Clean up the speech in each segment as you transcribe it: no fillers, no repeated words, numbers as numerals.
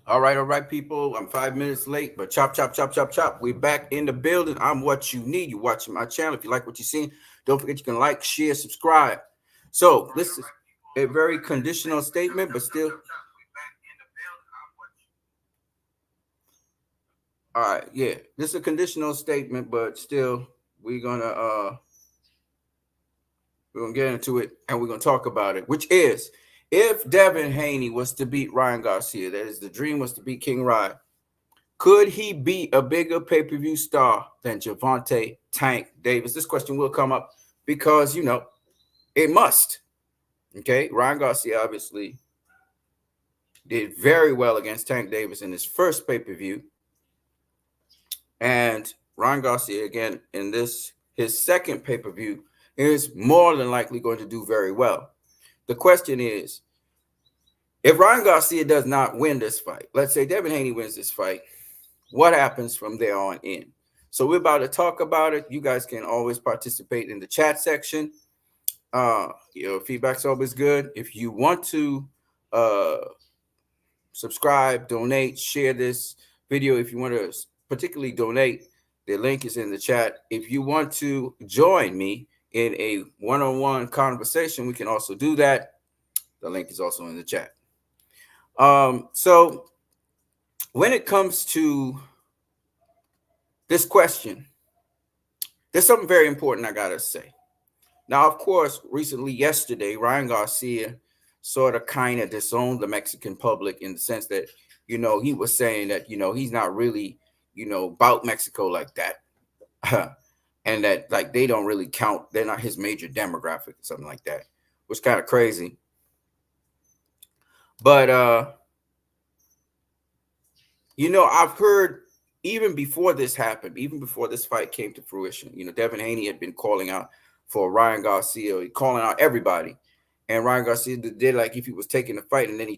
all right, people. I'm 5 minutes late, but chop, chop, chop, chop, chop. We back in the building. I'm what you need. You're watching my channel. If you like what you're seeing, don't forget you can like, share, subscribe. So this is a very conditional statement, but still. All right, yeah. This is a conditional statement, but still, we're gonna uh we're gonna get into it and we're gonna talk about it, which is if Devin Haney was to beat Ryan Garcia, that is the dream was to beat King Ryan. Could he be a bigger pay-per-view star than Javante Tank Davis? This question will come up because it must. Okay, Ryan Garcia obviously did very well against Tank Davis in his first pay-per-view, and Ryan Garcia again in this his second pay-per-view is more than likely going to do very well. The question is, if Ryan Garcia does not win this fight, let's say Devin Haney wins this fight, what happens from there on in? So we're about to talk about it. You guys can always participate in the chat section. Feedback's always good. If you want to uh, subscribe, donate, share this video, if you want to particularly donate, the link is in the chat. If you want to join me in a one-on-one conversation, we can also do that. The link is also in the chat. So when it comes to this question, there's something very important I gotta say. Now, of course, recently, yesterday, Ryan Garcia sort of kind of disowned the Mexican public in the sense that, he was saying that, he's not really, about Mexico like that. And that, like, they don't really count. They're not his major demographic or something like that, which kind of crazy. But, I've heard even before this happened, even before this fight came to fruition, Devin Haney had been calling out for Ryan Garcia, calling out everybody. And Ryan Garcia did like if he was taking the fight, and then he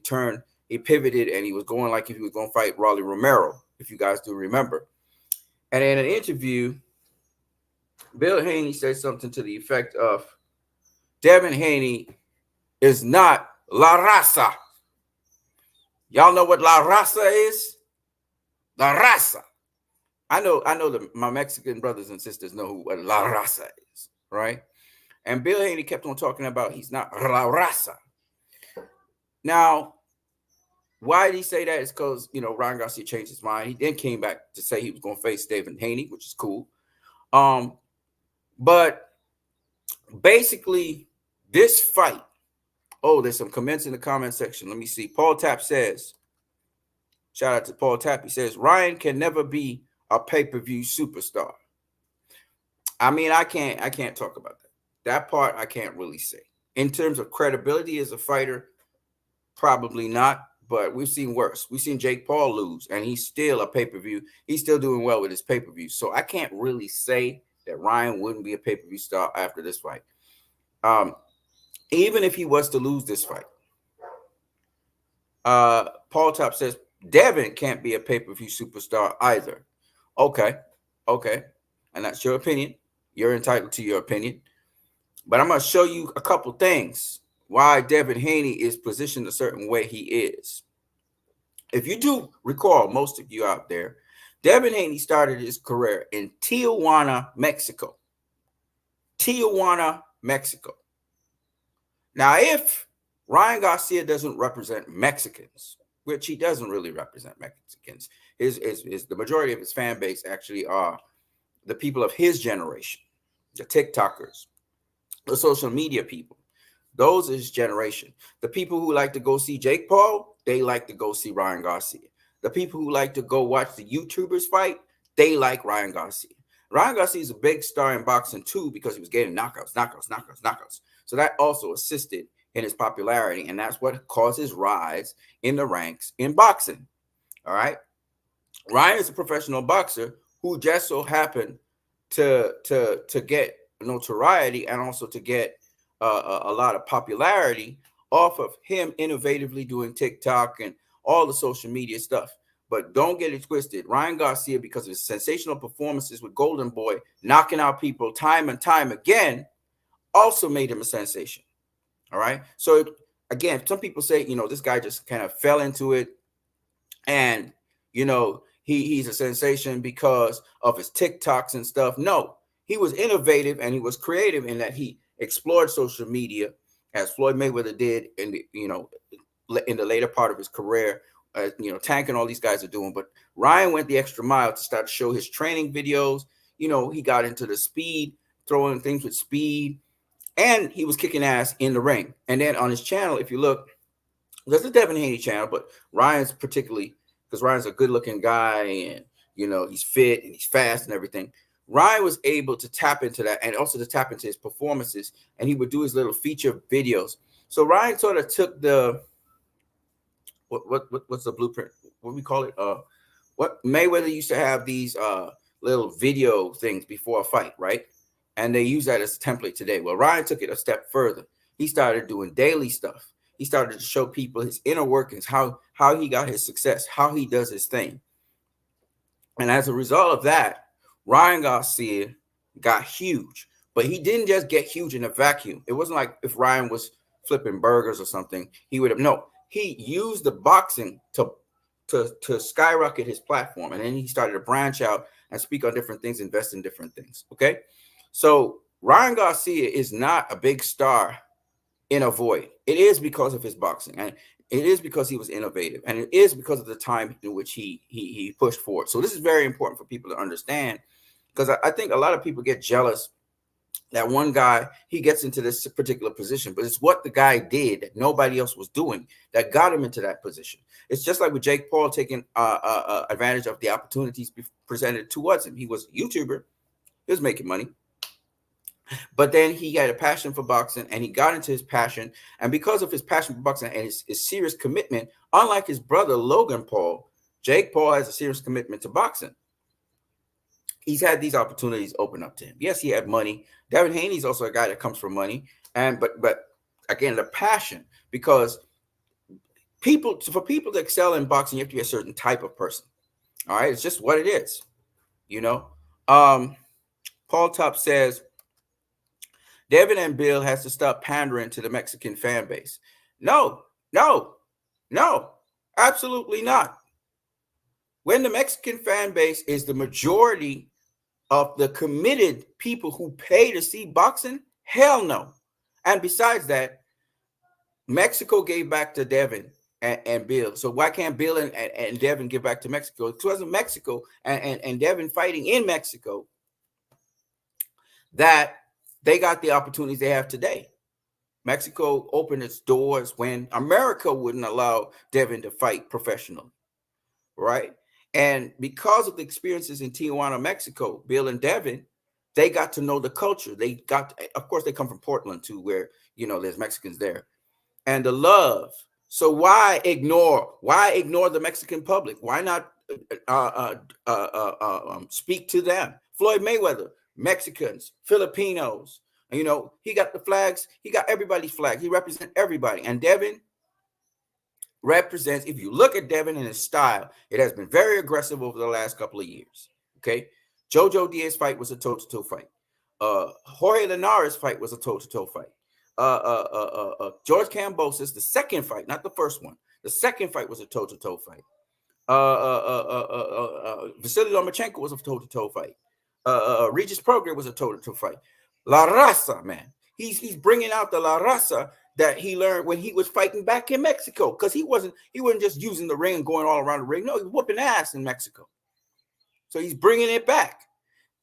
pivoted, and he was going like if he was going to fight Rolly Romero, if you guys do remember. And in an interview, Bill Haney said something to the effect of, Devin Haney is not La Raza. Y'all know what La Raza is? La Raza. I know that my Mexican brothers and sisters know what La Raza is, right? And Bill Haney kept on talking about he's not La Raza. Now, why did he say that? It's because, Ryan Garcia changed his mind. He then came back to say he was going to face Devin Haney, which is cool. But basically, this fight, there's some comments in the comment section. Let me see. Paul Tapp says, shout out to Paul Tapp. He says, Ryan can never be a pay-per-view superstar. I mean, I can't talk about that. That part I can't really say. In terms of credibility as a fighter, probably not, but we've seen worse. We've seen Jake Paul lose, and he's still a pay-per-view. He's still doing well with his pay-per-view. So I can't really say that Ryan wouldn't be a pay-per-view star after this fight. Even if he was to lose this fight, Paul Top says Devin can't be a pay-per-view superstar either. Okay. And that's your opinion. You're entitled to your opinion. But I'm going to show you a couple things why Devin Haney is positioned a certain way he is. If you do recall, most of you out there, Devin Haney started his career in Tijuana, Mexico. Tijuana, Mexico. Now, if Ryan Garcia doesn't represent Mexicans, which he doesn't really represent Mexicans, the majority of his fan base actually are the people of his generation, the TikTokers, the social media people. Those is his generation. The people who like to go see Jake Paul, they like to go see Ryan Garcia. The people who like to go watch the YouTubers fight, they like Ryan Garcia. Ryan Garcia is a big star in boxing too because he was getting knockouts. So that also assisted in his popularity, and that's what caused his rise in the ranks in boxing. All right. Ryan is a professional boxer who just so happened to get notoriety and also to get a lot of popularity off of him innovatively doing TikTok and all the social media stuff. But don't get it twisted. Ryan Garcia, because of his sensational performances with Golden Boy, knocking out people time and time again, also made him a sensation. All right. So again, some people say, this guy just kind of fell into it. and he's a sensation because of his TikToks and stuff. No, he was innovative and he was creative in that he explored social media, as Floyd Mayweather did in the later part of his career. Tank and all these guys are doing, but Ryan went the extra mile to start to show his training videos. He got into the speed, throwing things with speed, and he was kicking ass in the ring. And then on his channel, if you look, there's a Devin Haney channel, but Ryan's particularly, because Ryan's a good-looking guy, and he's fit and he's fast and everything. Ryan was able to tap into that, and also to tap into his performances, and he would do his little feature videos. So Ryan sort of took the what's the blueprint? What do we call it? What Mayweather used to have these little video things before a fight, right? And they use that as a template today. Well, Ryan took it a step further. He started doing daily stuff. He started to show people his inner workings, how he got his success, how he does his thing. And as a result of that, Ryan Garcia got huge. But he didn't just get huge in a vacuum. It wasn't like if Ryan was flipping burgers or something, he would have. No, he used the boxing to skyrocket his platform. And then he started to branch out and speak on different things, invest in different things. Okay. So Ryan Garcia is not a big star in a void. It is because of his boxing, and it is because he was innovative, and it is because of the time in which he pushed forward. So this is very important for people to understand, because I think a lot of people get jealous that one guy, he gets into this particular position, but it's what the guy did that nobody else was doing that got him into that position. It's just like with Jake Paul taking advantage of the opportunities presented towards him. He was a YouTuber. He was making money. But then he had a passion for boxing, and he got into his passion. And because of his passion for boxing and his serious commitment, unlike his brother Logan Paul, Jake Paul has a serious commitment to boxing. He's had these opportunities open up to him. Yes, he had money. Devin Haney is also a guy that comes from money, but again, the passion, because for people to excel in boxing, you have to be a certain type of person. All right, it's just what it is, Paul Top says, Devin and Bill has to stop pandering to the Mexican fan base. No, absolutely not. When the Mexican fan base is the majority of the committed people who pay to see boxing, hell no. And besides that, Mexico gave back to Devin and Bill. So why can't Bill and Devin give back to Mexico? It wasn't Mexico and Devin fighting in Mexico that they got the opportunities they have today. Mexico opened its doors when America wouldn't allow Devin to fight professionally, right? And because of the experiences in Tijuana, Mexico, Bill and Devin, they got to know the culture. Of course, they come from Portland too, where, there's Mexicans there. And the love. So why ignore the Mexican public? Why not speak to them? Floyd Mayweather, Mexicans, Filipinos, he got the flags. He got everybody's flag. He represents everybody. And Devin represents, if you look at Devin and his style, it has been very aggressive over the last couple of years. Okay. Jojo Diaz's fight was a toe-to-toe fight. Jorge Linares' fight was a toe-to-toe fight. George Kambosos, the second fight, not the first one. The second fight was a toe-to-toe fight. Vasily Lomachenko was a toe-to-toe fight. Regis Prograis was a toe-to-toe fight. La Raza, man. He's bringing out the La Raza that he learned when he was fighting back in Mexico, because he wasn't just using the ring and going all around the ring. No, he was whooping ass in Mexico. So he's bringing it back.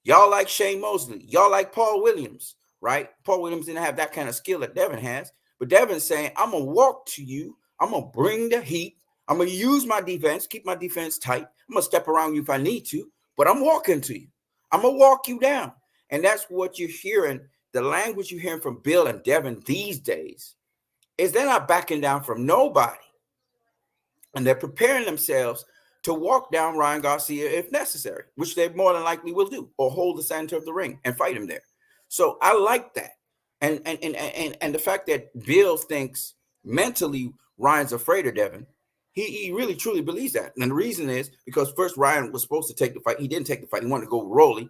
Y'all like Shane Mosley. Y'all like Paul Williams, right? Paul Williams didn't have that kind of skill that Devin has. But Devin's saying, I'm going to walk to you. I'm going to bring the heat. I'm going to use my defense, keep my defense tight. I'm going to step around you if I need to, but I'm walking to you. I'm going to walk you down. And that's what you're hearing. The language you're hearing from Bill and Devin these days is they're not backing down from nobody. And they're preparing themselves to walk down Ryan Garcia if necessary, which they more than likely will do, or hold the center of the ring and fight him there. So I like that. And the fact that Bill thinks mentally Ryan's afraid of Devin, he really truly believes that. And the reason is because first Ryan was supposed to take the fight. He didn't take the fight. He wanted to go Rolly.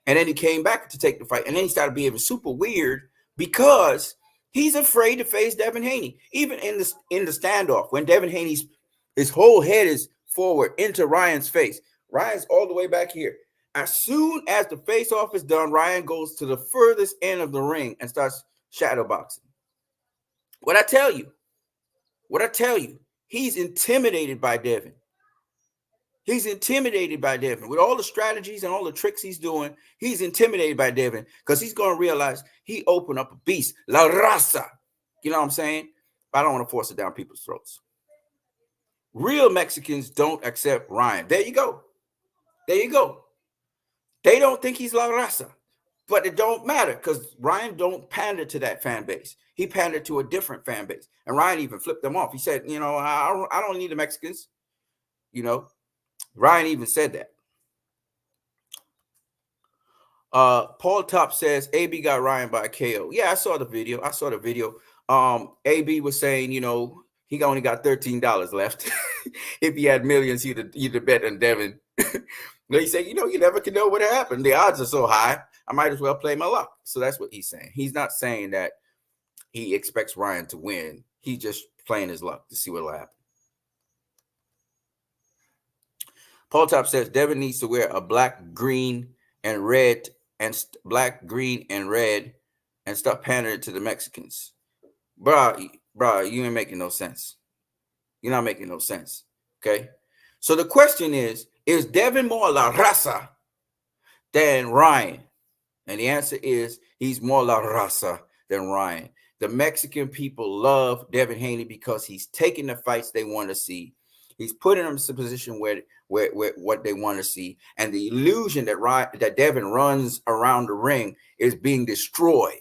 And then he came back to take the fight. And then he started being super weird because he's afraid to face Devin Haney. Even in the standoff, when Devin Haney's his whole head is forward into Ryan's face. Ryan's all the way back here. As soon as the face-off is done, Ryan goes to the furthest end of the ring and starts shadowboxing. What I tell you, he's intimidated by Devin. He's intimidated by Devin. With all the strategies and all the tricks he's doing, he's intimidated by Devin because he's going to realize he opened up a beast. La raza. You know what I'm saying? But I don't want to force it down people's throats. Real Mexicans don't accept Ryan. There you go. There you go. They don't think he's La raza. But it don't matter because Ryan don't pander to that fan base. He pandered to a different fan base. And Ryan even flipped them off. He said, you know, I don't need the Mexicans. You know, Ryan even said that. Paul Top says AB got Ryan by KO. Yeah, I saw the video. AB was saying, you know, he only got $13 left. If he had millions, he'd have bet on Devin. He said, you know, you never can know what happened. The odds are so high. I might as well play my luck. So that's what he's saying. He's not saying that he expects Ryan to win. He's just playing his luck to see what will happen. Paul Top says Devin needs to wear a black, green, and red, and stop pandering to the Mexicans. Bro, you ain't making no sense. You're not making no sense. Okay. So the question is Devin more La raza than Ryan? And the answer is he's more La raza than Ryan. The Mexican people love Devin Haney because he's taking the fights they want to see. He's putting them in a position where what they want to see, and the illusion that Devin runs around the ring is being destroyed.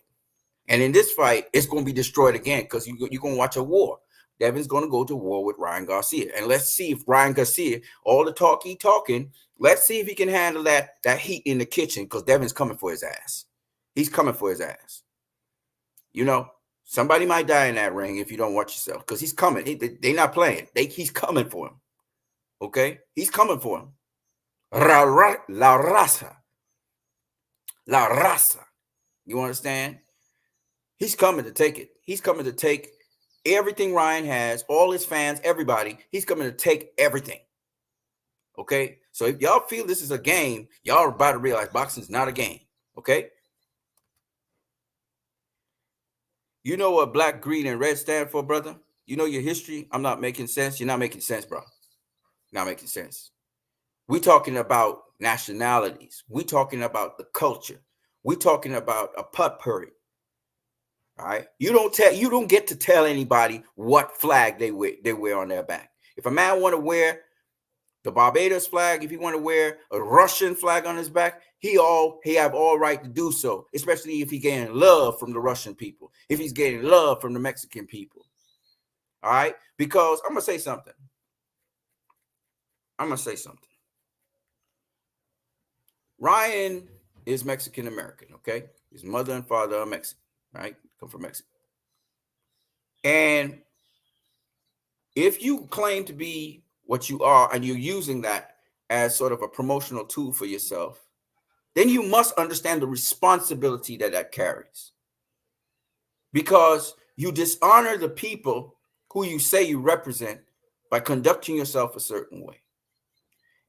And in this fight, it's going to be destroyed again because you're going to watch a war. Devin's going to go to war with Ryan Garcia, and let's see if Ryan Garcia, all the talk he talking, let's see if he can handle that heat in the kitchen because Devin's coming for his ass. He's coming for his ass. You know, somebody might die in that ring if you don't watch yourself because he's coming. They're not playing. He's coming for him. Okay? He's coming for him. La raza. La raza. You understand? He's coming to take it. He's coming to take everything Ryan has, all his fans, everybody. He's coming to take everything. Okay? So if y'all feel this is a game, y'all are about to realize boxing is not a game. Okay? You know what black, green, and red stand for, brother? You know your history? I'm not making sense. You're not making sense, bro. Not making sense. We're talking about nationalities. We're talking about the culture. We're talking about a potpourri. All right. You don't get to tell anybody what flag they wear on their back. If a man want to wear the Barbados flag, if he want to wear a Russian flag on his back, he have all right to do so, especially if he's getting love from the Russian people, if he's getting love from the Mexican people. All right. Because I'm gonna say something. Ryan is Mexican American, okay? His mother and father are Mexican, right? Come from Mexico. And if you claim to be what you are and you're using that as sort of a promotional tool for yourself, then you must understand the responsibility that carries. Because you dishonor the people who you say you represent by conducting yourself a certain way.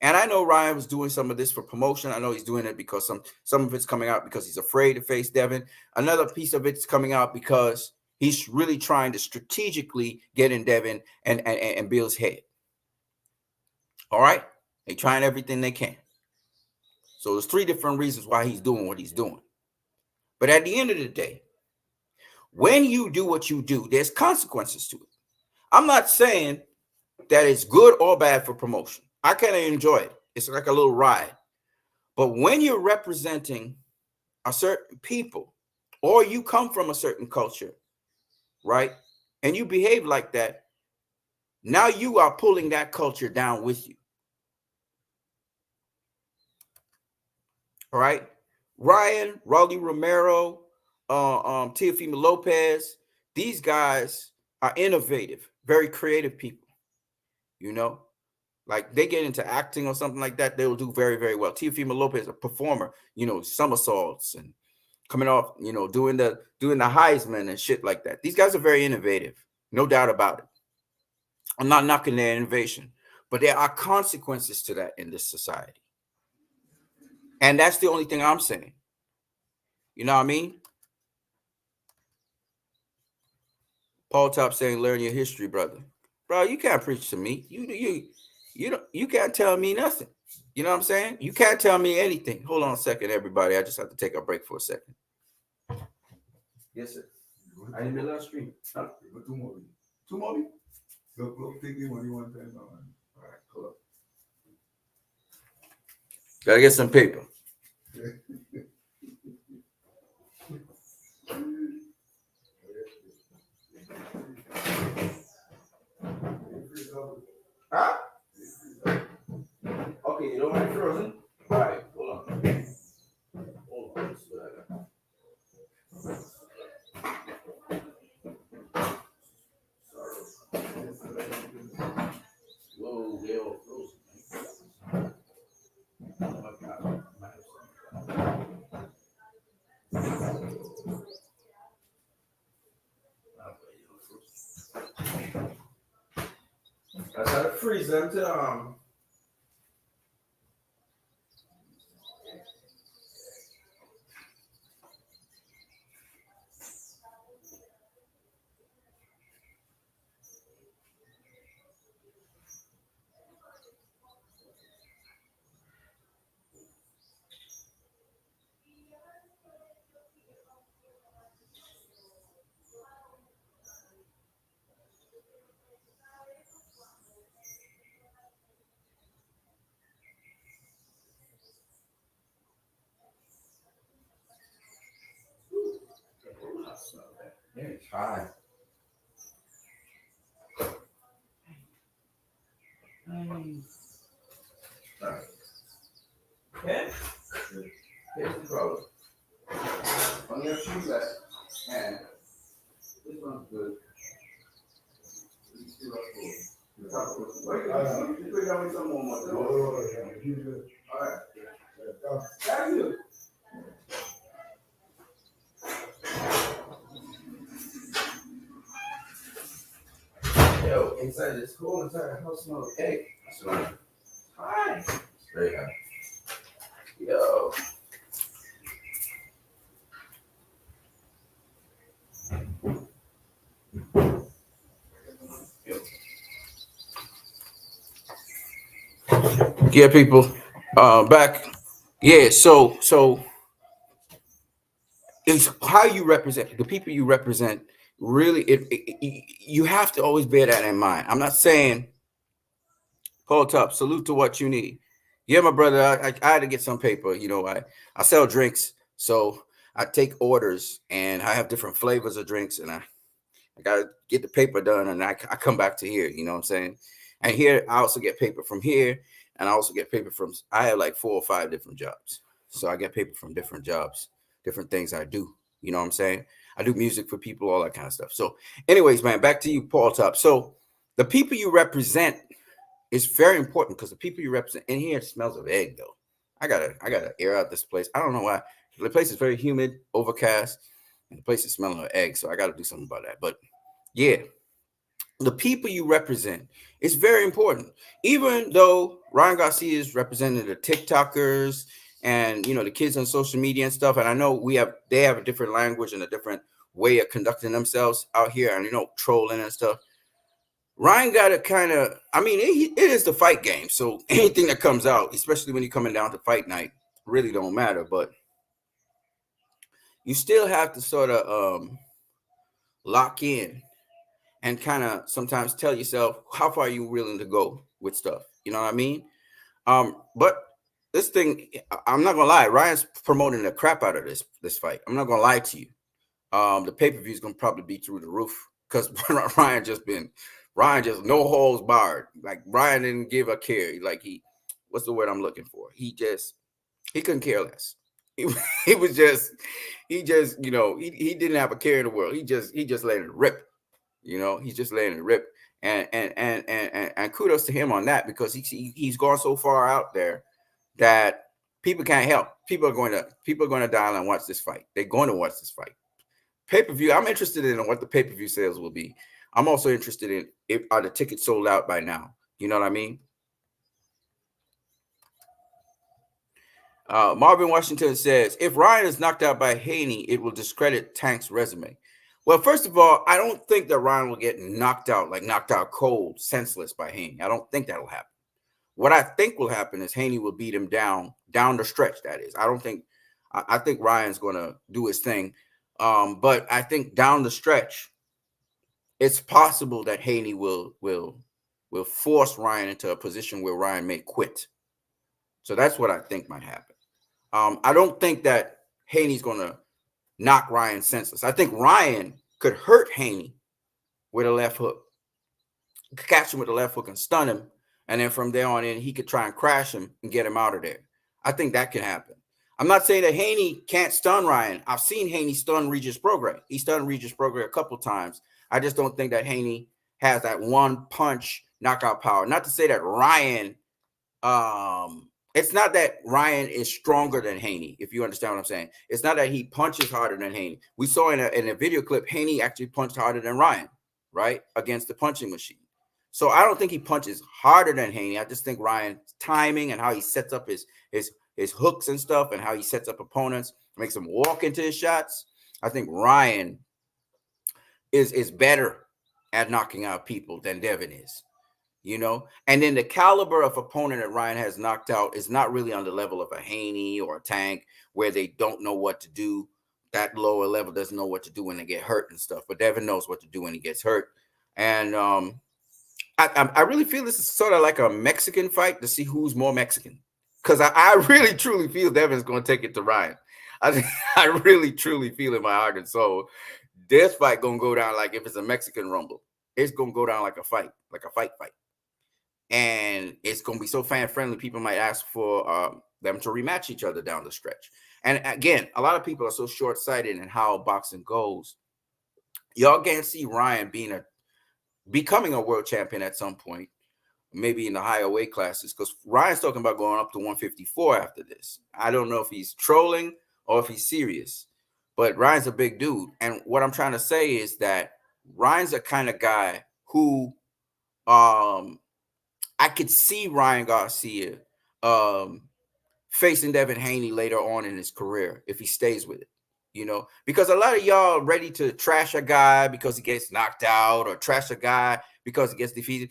And I know Ryan was doing some of this for promotion. I know he's doing it because some of it's coming out because he's afraid to face Devin. Another piece of it's coming out because he's really trying to strategically get in Devin and Bill's head. All right? They're trying everything they can. So there's 3 different reasons why he's doing what he's doing. But at the end of the day, when you do what you do, there's consequences to it. I'm not saying that it's good or bad for promotion. I kind of enjoy it. It's like a little ride. But when you're representing a certain people or you come from a certain culture, right, and you behave like that, now you are pulling that culture down with you. All right. Ryan, Rolly Romero, Teofimo Lopez, these guys are innovative, very creative people, you know. Like they get into acting or something like that, they will do very, very well. Teofimo Lopez, a performer, you know, somersaults and coming off, you know, doing the Heisman and shit like that. These guys are very innovative, no doubt about it. I'm not knocking their innovation, But there are consequences to that in this society. And that's the only thing I'm saying. You know what I mean? Paul Top saying, learn your history, brother. Bro, you can't preach to me. You can't tell me nothing. You know what I'm saying? You can't tell me anything. Hold on a second, everybody. I just have to take a break for a second. Yes, sir. I didn't middle of the stream. Huh? Two more. Two more? Look, take me when you want to. All right, cool. Gotta get some paper. Huh? Okay, you don't want it frozen? All right, hold on. Hold on. Let's do that. Whoa, they all frozen. I gotta freeze them to it's high. Right. Okay. Here's the problem. On your shoe left hand, this one's good. This is cool. You put down some more. All right. Thank you. Yo, inside this cool inside the house smells like egg. That's right. Hi. It's very high. Yo. Yeah, people. Back. Yeah, so it's how you represent the people you represent. Really, you have to always bear that in mind. I'm not saying, Paul Top, salute to what you need. Yeah, my brother, I had to get some paper. You know, I sell drinks, so I take orders, and I have different flavors of drinks, and I gotta get the paper done, and I come back to here. You know what I'm saying? And here I also get paper from here, and I also get paper from. I have like 4 or 5 different jobs, so I get paper from different jobs, different things I do. You know what I'm saying? I do music for people, all that kind of stuff. So, anyways, man, back to you, Paul Top. So, the people you represent is very important because the people you represent. In here, it smells of egg, though. I gotta air out this place. I don't know why. The place is very humid, overcast, and the place is smelling of egg. So I got to do something about that. But yeah, the people you represent is very important. Even though Ryan Garcia is representing the TikTokers and the kids on social media and stuff, and I know they have a different language and a different way of conducting themselves out here, and trolling and stuff. Ryan got to kind of, it is the fight game. So anything that comes out, especially when you're coming down to fight night, really don't matter. But you still have to sort of lock in and kind of sometimes tell yourself how far you willing to go with stuff. You know what I mean? But this thing, I'm not gonna lie, Ryan's promoting the crap out of this fight. I'm not gonna lie to you. The pay-per-view is gonna probably be through the roof because Ryan just no holds barred. Like Ryan didn't give a care. Like what's the word I'm looking for? He couldn't care less. He didn't have a care in the world. He just letting it rip. He's just letting it rip. And kudos to him on that because he's gone so far out there that people can't help. People are going to dial and watch this fight. They're going to watch this fight. Pay-per-view. I'm interested in what the pay-per-view sales will be. I'm also interested in are the tickets sold out by now. You know what I mean? Marvin Washington says, if Ryan is knocked out by Haney, it will discredit Tank's resume. Well, first of all, I don't think that Ryan will get knocked out, like knocked out cold, senseless by Haney. I don't think that'll happen. What I think will happen is Haney will beat him down the stretch. That is, I don't think. I think Ryan's going to do his thing, but I think down the stretch, it's possible that Haney will force Ryan into a position where Ryan may quit. So that's what I think might happen. I don't think that Haney's going to knock Ryan senseless. I think Ryan could hurt Haney with a left hook, catch him with a left hook and stun him. And then from there on in, he could try and crash him and get him out of there. I think that can happen. I'm not saying that Haney can't stun Ryan. I've seen Haney stun Regis Prograis. He stunned Regis Prograis a couple times. I just don't think that Haney has that one punch knockout power. Not to say that Ryan, it's not that Ryan is stronger than Haney, if you understand what I'm saying. It's not that he punches harder than Haney. We saw in a video clip, Haney actually punched harder than Ryan, right, against the punching machine. So I don't think he punches harder than Haney. I just think Ryan's timing and how he sets up his hooks and stuff and how he sets up opponents, makes them walk into his shots. I think Ryan is better at knocking out people than Devin is, you know? And then the caliber of opponent that Ryan has knocked out is not really on the level of a Haney or a Tank where they don't know what to do. That lower level doesn't know what to do when they get hurt and stuff. But Devin knows what to do when he gets hurt. And I really feel this is sort of like a Mexican fight to see who's more Mexican. Because I really, truly feel Devin's going to take it to Ryan. I really, truly feel in my heart and soul, this fight going to go down like if it's a Mexican rumble. It's going to go down like a fight. And it's going to be so fan-friendly, people might ask for them to rematch each other down the stretch. And again, a lot of people are so short-sighted in how boxing goes. Y'all can't see Ryan becoming a world champion at some point, maybe in the higher weight classes, because Ryan's talking about going up to 154 after this. I don't know if he's trolling or if he's serious, but Ryan's a big dude. And what I'm trying to say is that Ryan's a kind of guy who I could see Ryan Garcia facing Devin Haney later on in his career if he stays with it, you know, because a lot of y'all ready to trash a guy because he gets knocked out or trash a guy because he gets defeated.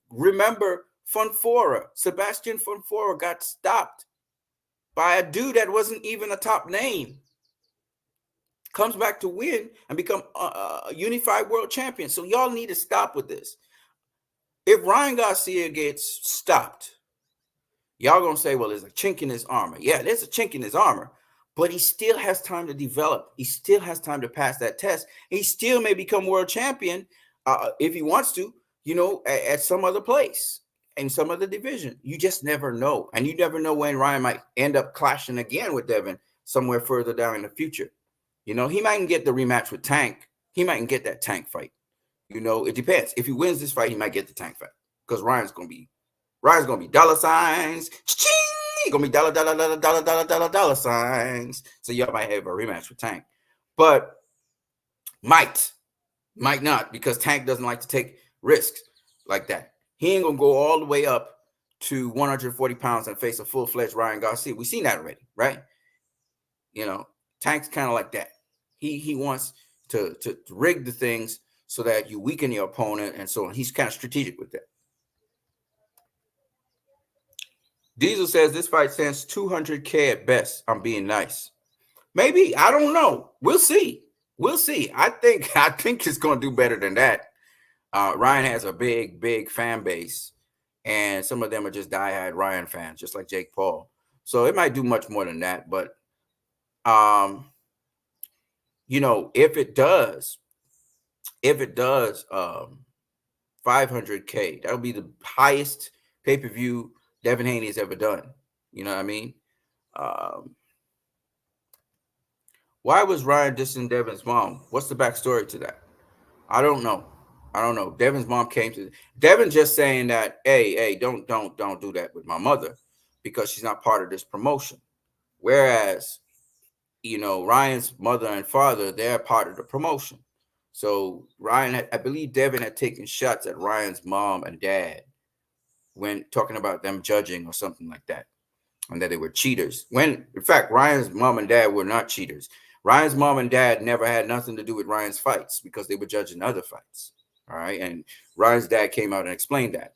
Remember Fonfora, Sebastian Fonfora got stopped by a dude that wasn't even a top name. Comes back to win and become a unified world champion. So y'all need to stop with this. If Ryan Garcia gets stopped, y'all going to say, well, there's a chink in his armor. Yeah, there's a chink in his armor, but he still has time to develop. He still has time to pass that test. He still may become world champion if he wants to, you know, at some other place in some other division. You just never know. And you never know when Ryan might end up clashing again with Devin somewhere further down in the future. You know, he mightn't get the rematch with Tank. He mightn't get that Tank fight. You know, it depends. If he wins this fight, he might get the Tank fight because Ryan's gonna be dollar signs. Ching! Gonna be dollar signs. So y'all might have a rematch with Tank, but might not, because Tank doesn't like to take risks like that. He ain't gonna go all the way up to 140 pounds and face a full-fledged Ryan Garcia. We've seen that already, right? You know, Tank's kind of like that. He wants to rig the things so that you weaken your opponent and so on. He's kind of strategic with that. Diesel says this fight stands 200K at best. I'm being nice. Maybe. I don't know. We'll see. I think it's going to do better than that. Ryan has a big fan base, and some of them are just diehard Ryan fans, just like Jake Paul. So it might do much more than that. But, you know, if it does 500K, that'll be the highest pay-per-view Devin Haney has ever done. You know what I mean? Why was Ryan dissing Devin's mom? What's the backstory to that? I don't know. Devin's mom came to Devin just saying that, hey, don't do that with my mother because she's not part of this promotion. Whereas, you know, Ryan's mother and father, they're part of the promotion. So I believe Devin had taken shots at Ryan's mom and dad when talking about them judging or something like that. and that they were cheaters. When, in fact, Ryan's mom and dad were not cheaters. Ryan's mom and dad never had nothing to do with Ryan's fights because they were judging other fights. All right. And Ryan's dad came out and explained that.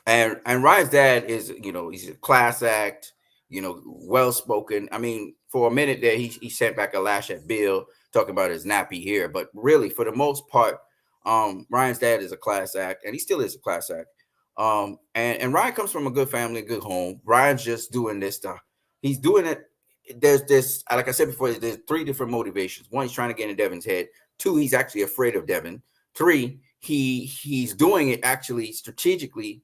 And Ryan's dad is, he's a class act, well spoken. I mean, for a minute there, he sent back a lash at Bill talking about his nappy hair. But really, for the most part, Ryan's dad is a class act, and he still is a class act. And Ryan comes from a good family, a good home. Ryan's just doing this stuff. He's doing it. There's this, like I said before, there's 3 different motivations. 1, he's trying to get in Devin's head. 2, he's actually afraid of Devin. 3, he's doing it actually strategically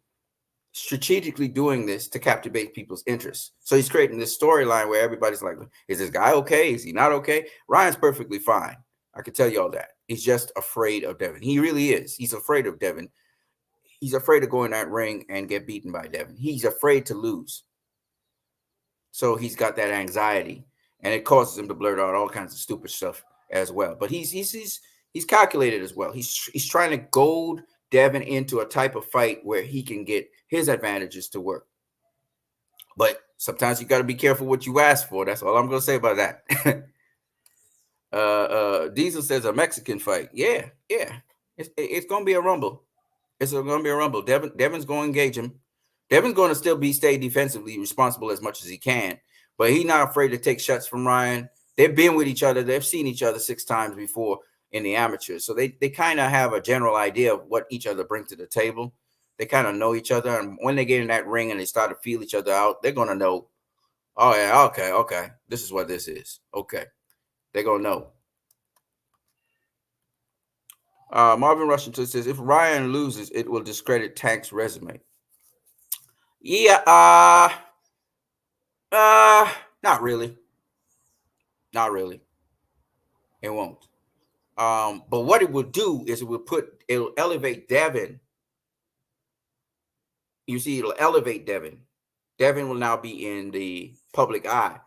doing this to captivate people's interest. So he's creating this storyline where everybody's like, is this guy okay? Is he not okay? Ryan's perfectly fine. I can tell you all that. He's just afraid of Devin. He really is. He's afraid of Devin. He's afraid to go in that ring and get beaten by Devin. He's afraid to lose. So he's got that anxiety, and it causes him to blurt out all kinds of stupid stuff as well. But he's calculated as well. He's trying to goad Devin into a type of fight where he can get his advantages to work. But sometimes you got to be careful what you ask for. That's all I'm going to say about that. Diesel says a Mexican fight. Yeah. It's going to be a rumble. It's going to be a rumble. Devin's going to engage him. Devin's going to still stay defensively responsible as much as he can, but he's not afraid to take shots from Ryan. They've been with each other. They've seen each other 6 times before in the amateurs. So they kind of have a general idea of what each other bring to the table. They kind of know each other. And when they get in that ring and they start to feel each other out, they're going to know, oh, yeah, okay. This is what this is. Okay. They're going to know. Marvin Rushington says, if Ryan loses, it will discredit Tank's resume. Yeah, not really. Not really. It won't. But what it will do is it'll elevate Devin. You see, it'll elevate Devin. Devin will now be in the public eye.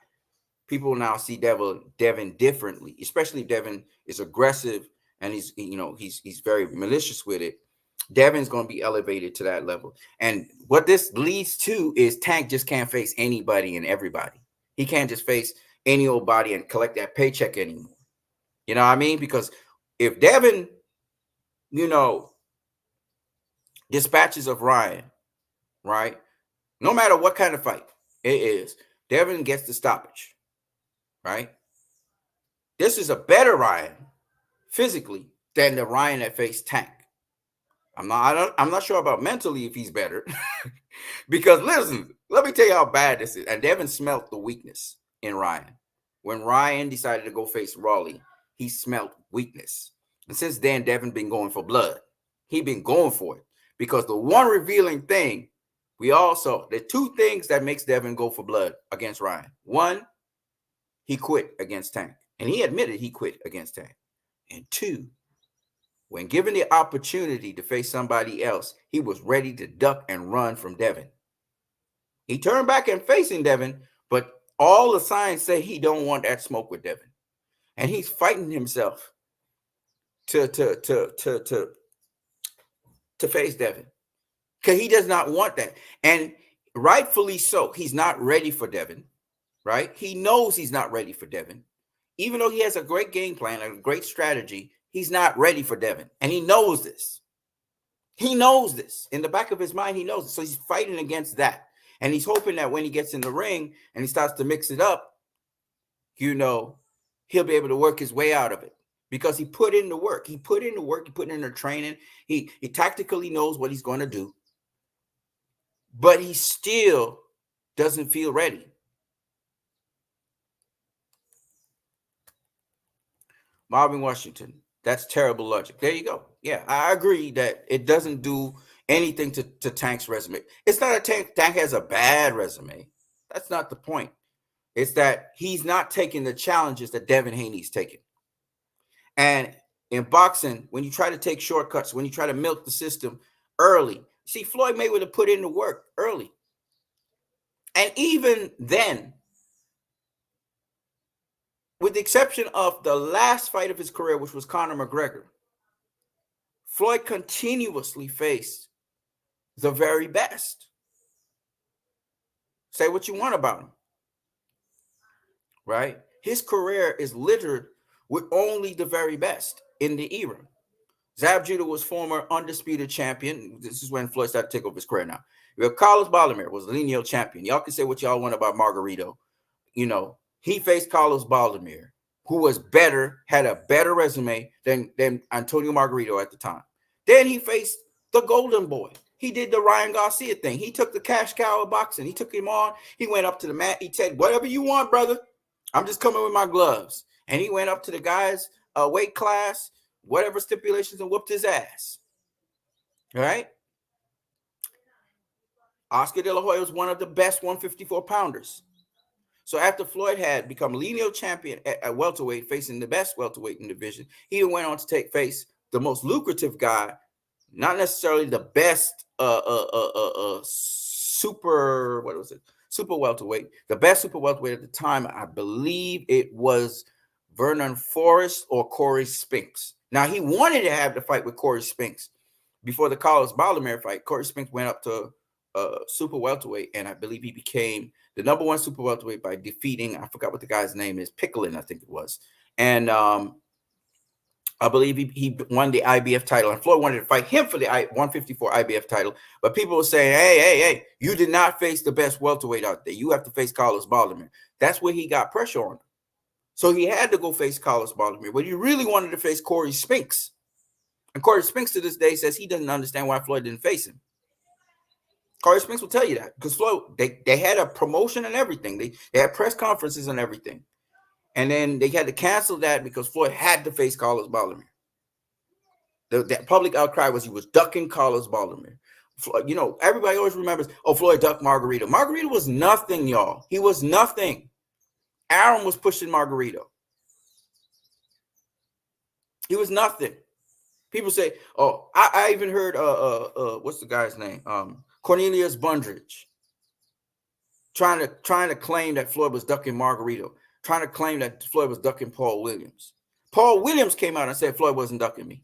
People will now see Devin differently, especially if Devin is aggressive and he's very malicious with it. Devin's going to be elevated to that level. And what this leads to is Tank just can't face anybody and everybody. He can't just face any old body and collect that paycheck anymore. You know what I mean? Because if Devin, dispatches of Ryan, right? No matter what kind of fight it is, Devin gets the stoppage, right? This is a better Ryan physically than the Ryan that faced Tank. I'm not sure about mentally if he's better. Because listen, let me tell you how bad this is. And Devin smelt the weakness in Ryan. When Ryan decided to go face Raleigh, he smelt weakness. And since then, Devin been going for blood. He been going for it. Because the one revealing thing, the 2 things that makes Devin go for blood against Ryan. 1, he quit against Tank. And he admitted he quit against Tank. And 2, when given the opportunity to face somebody else, he was ready to duck and run from Devin. He turned back and facing Devin, but all the signs say he don't want that smoke with Devin. And he's fighting himself to face Devin. Because he does not want that. And rightfully so. He's not ready for Devin, right? He knows he's not ready for Devin. Even though he has a great game plan, a great strategy, he's not ready for Devin. And he knows this. He knows this. In the back of his mind, he knows it. So he's fighting against that. And he's hoping that when he gets in the ring and he starts to mix it up, he'll be able to work his way out of it. Because he put in the work. He put in the training. He tactically knows what he's going to do. But he still doesn't feel ready. Marvin Washington, that's terrible logic. There you go. Yeah, I agree that it doesn't do anything to Tank's resume. It's not a Tank has a bad resume. That's not the point. It's that he's not taking the challenges that Devin Haney's taking. And in boxing, when you try to take shortcuts, when you try to milk the system early, see, Floyd Mayweather put in the work early. And even then, with the exception of the last fight of his career, which was Conor McGregor, Floyd continuously faced the very best. Say what you want about him, right? His career is littered with only the very best in the era. Zab Judah was former undisputed champion. This is when Floyd started to take over his career now. Carlos Baldomir was lineal champion. Y'all can say what y'all want about Margarito. You know, he faced Carlos Baldomir, who was better, had a better resume than Antonio Margarito at the time. Then he faced the Golden Boy. He did the Ryan Garcia thing. He took the cash cow of boxing. He took him on. He went up to the mat. He said, whatever you want, brother. I'm just coming with my gloves. And he went up to the guy's weight class, whatever stipulations, and whooped his ass. All right? Oscar De La Hoya was one of the best 154 pounders. So after Floyd had become lineal champion at welterweight, facing the best welterweight in the division, he went on to face the most lucrative guy, not necessarily the best super welterweight. The best super welterweight at the time, I believe it was Vernon Forrest or Corey Spinks. Now, he wanted to have the fight with Corey Spinks before the Carlos Baldomir fight. Corey Spinks went up to super welterweight, and I believe he became the number one super welterweight by defeating, I forgot what the guy's name is, Picklin, I think it was. And I believe he won the IBF title, and Floyd wanted to fight him for the 154 IBF title. But people were saying, hey, you did not face the best welterweight out there. You have to face Carlos Baldomir. That's where he got pressure on him. So he had to go face Carlos Baldomir, but he really wanted to face Corey Spinks. And Corey Spinks to this day says he doesn't understand why Floyd didn't face him. Corey Spinks will tell you that because Floyd, they had a promotion and everything. They had press conferences and everything. And then they had to cancel that because Floyd had to face Carlos Baldomir. That public outcry was he was ducking Carlos Baldomir. You know, everybody always remembers, oh, Floyd ducked Margarito. Margarito was nothing, y'all. He was nothing. Aaron was pushing Margarito. He was nothing. People say, oh, I even heard, what's the guy's name? Cornelius Bundridge trying to claim that Floyd was ducking Margarito, trying to claim that Floyd was ducking Paul Williams. Paul Williams came out and said Floyd wasn't ducking me.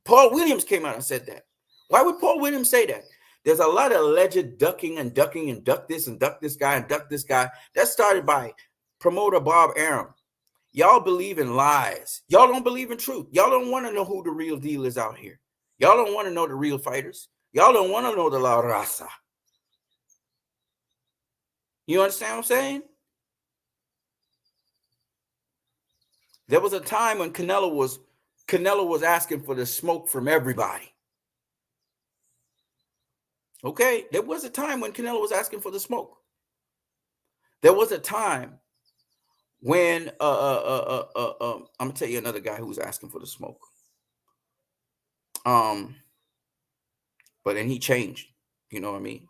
Paul Williams came out and said that. Why would Paul Williams say that? There's a lot of alleged ducking and duck this and duck this guy and duck this guy. That started by promoter Bob Arum. Y'all believe in lies. Y'all don't believe in truth. Y'all don't want to know who the real deal is out here. Y'all don't want to know the real fighters. Y'all don't want to know the La Raza. You understand what I'm saying? There was a time when Canelo was asking for the smoke from everybody. Okay, there was a time when Canelo was asking for the smoke. There was a time when I'm gonna tell you another guy who was asking for the smoke. But then he changed. You know what I mean?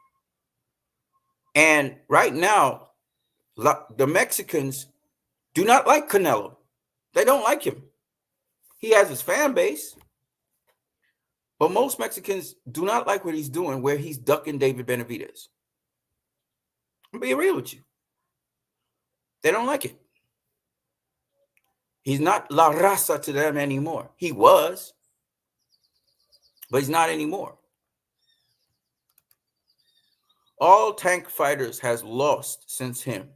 And right now, the Mexicans do not like Canelo. They don't like him. He has his fan base. But most Mexicans do not like what he's doing, where he's ducking David Benavidez. I'm being real with you. They don't like it. He's not La Raza to them anymore. He was, but he's not anymore. All Tank fighters has lost since him.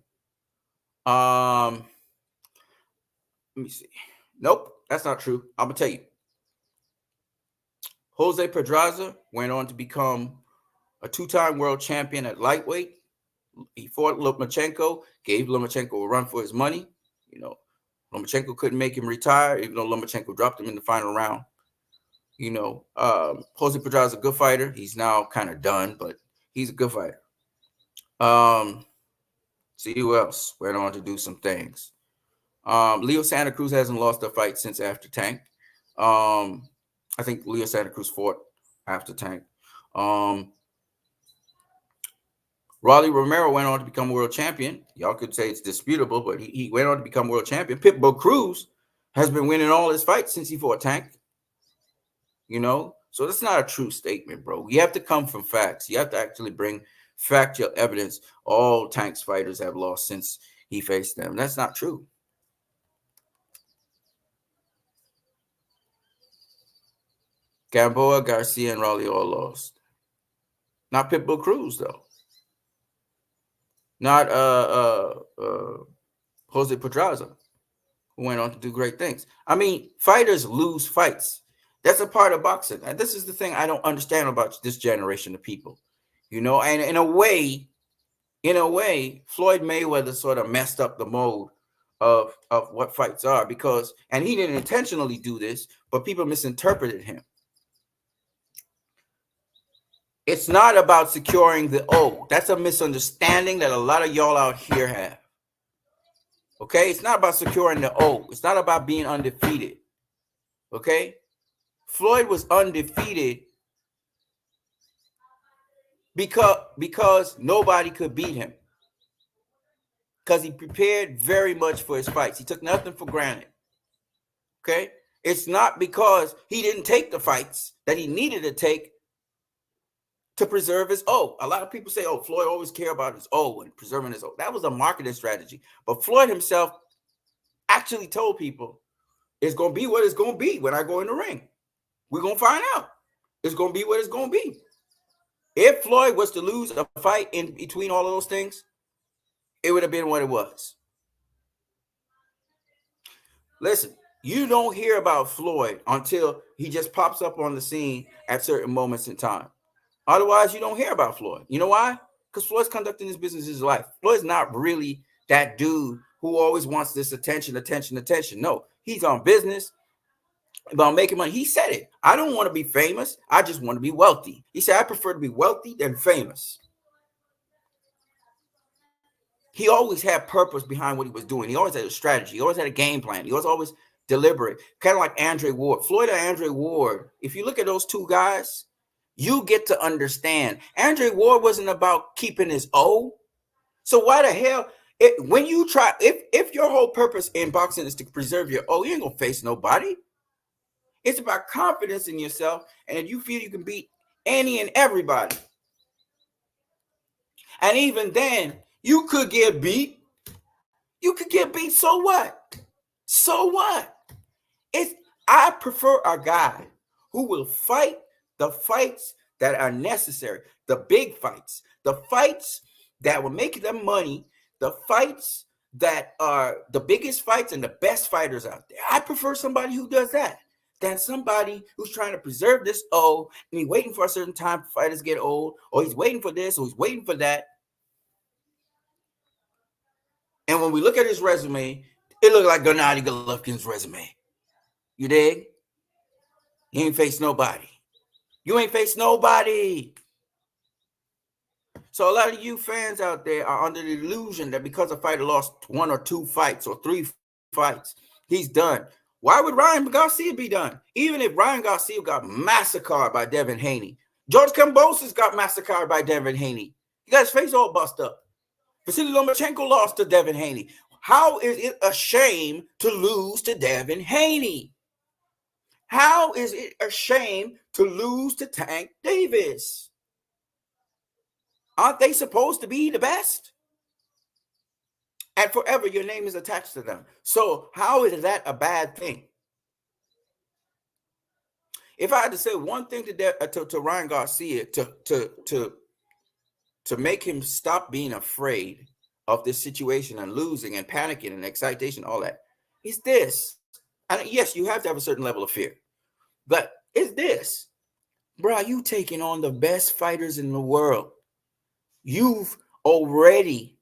Let me see. Nope, that's not true. I'm going to tell you. Jose Pedraza went on to become a two-time world champion at lightweight. He fought Lomachenko, gave Lomachenko a run for his money. You know, Lomachenko couldn't make him retire, even though Lomachenko dropped him in the final round. You know, Jose Pedraza is a good fighter. He's now kind of done, but he's a good fighter. See who else went on to do some things. Leo Santa Cruz hasn't lost a fight since after Tank. I think Leo Santa Cruz fought after Tank. Rolly Romero went on to become world champion. Y'all could say it's disputable, but he went on to become world champion. Pitbull Cruz has been winning all his fights since he fought Tank. You know, so that's not a true statement, bro. You have to come from facts. You have to actually bring factual evidence. All Tank's fighters have lost since he faced them. That's not true. Gamboa, Garcia, and Rolly all lost. Not Pitbull Cruz, though. not Jose Pedraza, who went on to do great things. I mean, fighters lose fights. That's a part of boxing. And this is the thing I don't understand about this generation of people. And in a way, Floyd Mayweather sort of messed up the mode of what fights are, because, and he didn't intentionally do this, but people misinterpreted him. It's not about securing the O. That's a misunderstanding that a lot of y'all out here have. Okay, it's not about securing the O. It's not about being undefeated. Okay, Floyd was undefeated because nobody could beat him, because he prepared very much for his fights. He took nothing for granted. Okay, it's not because he didn't take the fights that he needed to take to preserve his O. A lot of people say, "Oh, Floyd always cared about his O and preserving his O." That was a marketing strategy. But Floyd himself actually told people, "It's going to be what it's going to be when I go in the ring. We're going to find out. It's going to be what it's going to be." If Floyd was to lose a fight in between all of those things, it would have been what it was. Listen, you don't hear about Floyd until he just pops up on the scene at certain moments in time. Otherwise, you don't hear about Floyd. You know why? Because Floyd's conducting his business his life. Floyd's not really that dude who always wants this attention. No, he's on business, about making money. He said it. I don't want to be famous. I just want to be wealthy. He said, I prefer to be wealthy than famous. He always had purpose behind what he was doing. He always had a strategy. He always had a game plan. He was always deliberate, kind of like Andre Ward. Floyd and Andre Ward, if you look at those two guys, you get to understand. Andre Ward wasn't about keeping his O. So why the hell, when you try, if your whole purpose in boxing is to preserve your O, you ain't gonna face nobody. It's about confidence in yourself, and if you feel you can beat any and everybody. And even then, you could get beat. You could get beat. So what? So what? I prefer a guy who will fight the fights that are necessary, the big fights, the fights that will make them money, the fights that are the biggest fights and the best fighters out there. I prefer somebody who does that than somebody who's trying to preserve this O and he's waiting for a certain time for fighters get old, or he's waiting for this, or he's waiting for that. And when we look at his resume, it looked like Gennady Golovkin's resume. You dig? He ain't faced nobody. You ain't faced nobody. So a lot of you fans out there are under the illusion that because a fighter lost 1 or 2 fights or 3 fights, he's done. Why would Ryan Garcia be done? Even if Ryan Garcia got massacred by Devin Haney. George Kambosos got massacred by Devin Haney. He got his face all bust up. Vasily Lomachenko lost to Devin Haney. How is it a shame to lose to Devin Haney? How is it a shame to lose to Tank Davis? Aren't they supposed to be the best? And forever your name is attached to them. So how is that a bad thing? If I had to say one thing to Ryan Garcia to make him stop being afraid of this situation and losing and panicking and excitation, all that, is this. And yes, you have to have a certain level of fear, but it's this. Bro, you taking on the best fighters in the world. You've already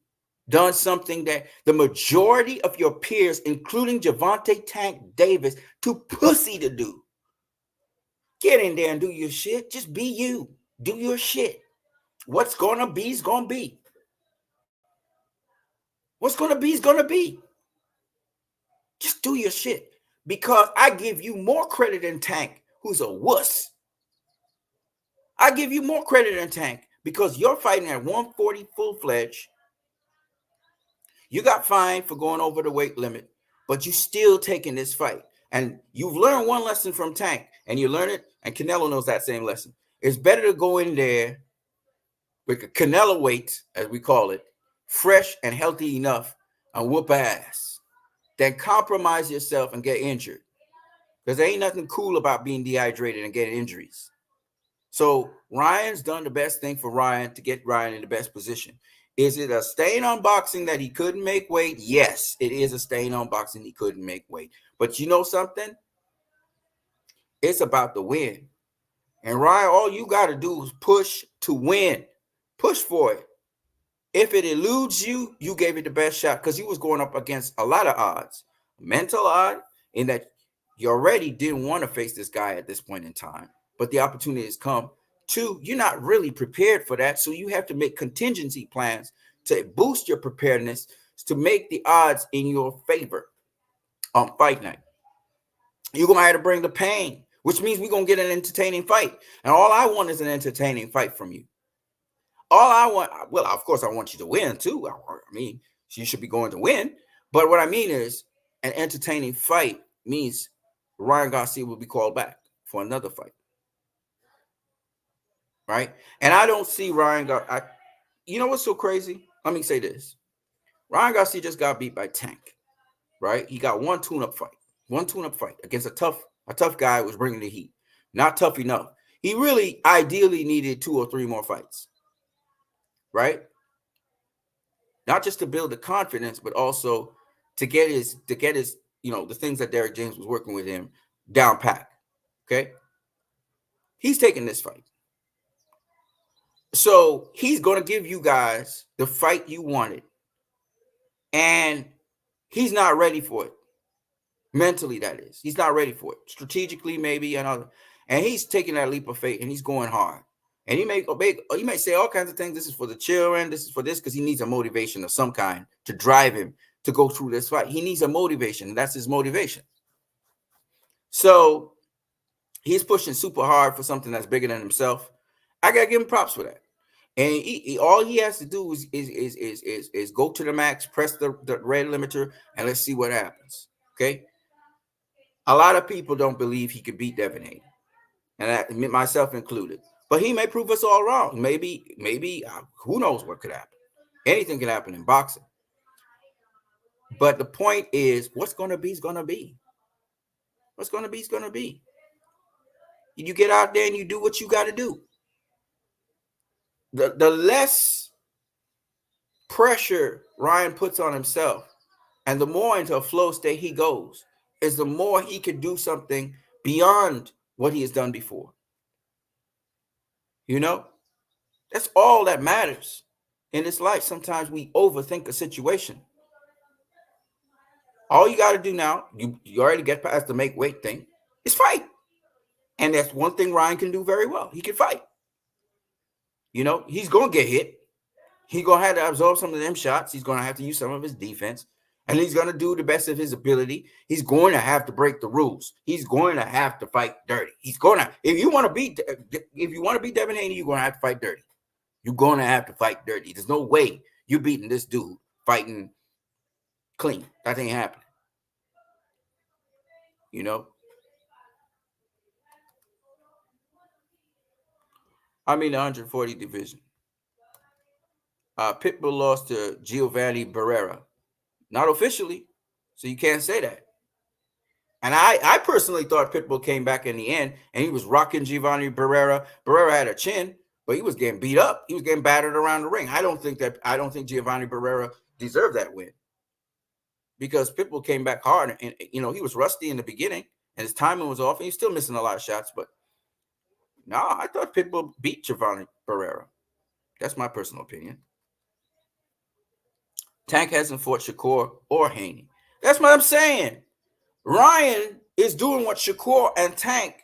done something that the majority of your peers, including Gervonta Tank Davis, too pussy to do. Get in there and do your shit. Just be you. Do your shit. What's going to be is going to be. What's going to be is going to be. Just do your shit. Because I give you more credit than Tank, who's a wuss. I give you more credit than Tank because you're fighting at 140 full-fledged. You got fined for going over the weight limit, but you still taking this fight. And you've learned one lesson from Tank, and you learn it, and Canelo knows that same lesson. It's better to go in there with a Canelo weight, as we call it, fresh and healthy enough and whoop ass, than compromise yourself and get injured. Because there ain't nothing cool about being dehydrated and getting injuries. So Ryan's done the best thing for Ryan to get Ryan in the best position. Is it a stain on boxing that he couldn't make weight? Yes, it is a stain on boxing he couldn't make weight. But you know something? It's about the win. And Ryan, all you got to do is push to win. Push for it. If it eludes you, you gave it the best shot because he was going up against a lot of odds. Mental odd in that you already didn't want to face this guy at this point in time, but the opportunity has come. Two, you're not really prepared for that, so you have to make contingency plans to boost your preparedness to make the odds in your favor on fight night. You're going to have to bring the pain, which means we're going to get an entertaining fight. And all I want is an entertaining fight from you. All I want, well, of course, I want you to win too. I mean, you should be going to win. But what I mean is an entertaining fight means Ryan Garcia will be called back for another fight. Right? And I don't see Ryan Garcia. You know what's so crazy? Let me say this. Ryan Garcia just got beat by Tank. Right? He got one tune-up fight against a tough guy who was bringing the heat. Not tough enough. He really ideally needed 2 or 3 more fights. Right? Not just to build the confidence, but also to get his, the things that Derrick James was working with him down pat. Okay. He's taking this fight. So he's going to give you guys the fight you wanted. And he's not ready for it. Mentally, that is. He's not ready for it. Strategically, maybe. And he's taking that leap of faith and he's going hard. And he may say all kinds of things. This is for the children. This is for this because he needs a motivation of some kind to drive him to go through this fight. He needs a motivation. That's his motivation. So he's pushing super hard for something that's bigger than himself. I gotta give him props for that. And all he has to do is go to the max, press the red limiter, and let's see what happens. Okay. A lot of people don't believe he could beat Devin Haney, and myself included. But he may prove us all wrong. Maybe, who knows what could happen? Anything can happen in boxing. But the point is, what's going to be is going to be. What's going to be is going to be. You get out there and you do what you got to do. The less pressure Ryan puts on himself and the more into a flow state he goes, is the more he can do something beyond what he has done before. You know, that's all that matters in this life. Sometimes we overthink a situation. All you got to do now, you already get past the make weight thing, is fight. And that's one thing Ryan can do very well. He can fight. You know, he's going to get hit. He's going to have to absorb some of them shots. He's going to have to use some of his defense. And he's going to do the best of his ability. He's going to have to break the rules. He's going to have to fight dirty. He's going to, if you want to beat Devin Haney, you're going to have to fight dirty. You're going to have to fight dirty. There's no way you're beating this dude fighting clean. That ain't happening. You know? I'm in the 140 division. Pitbull lost to Giovanni Barrera. Not officially, so you can't say that. And I personally thought Pitbull came back in the end, and he was rocking Giovanni Barrera. Barrera had a chin, but he was getting beat up. He was getting battered around the ring. I don't think Giovanni Barrera deserved that win because Pitbull came back hard, and he was rusty in the beginning, and his timing was off, and he's still missing a lot of shots. But no, I thought Pitbull beat Giovanni Barrera. That's my personal opinion. Tank hasn't fought Shakur or Haney. That's what I'm saying. Ryan is doing what Shakur and Tank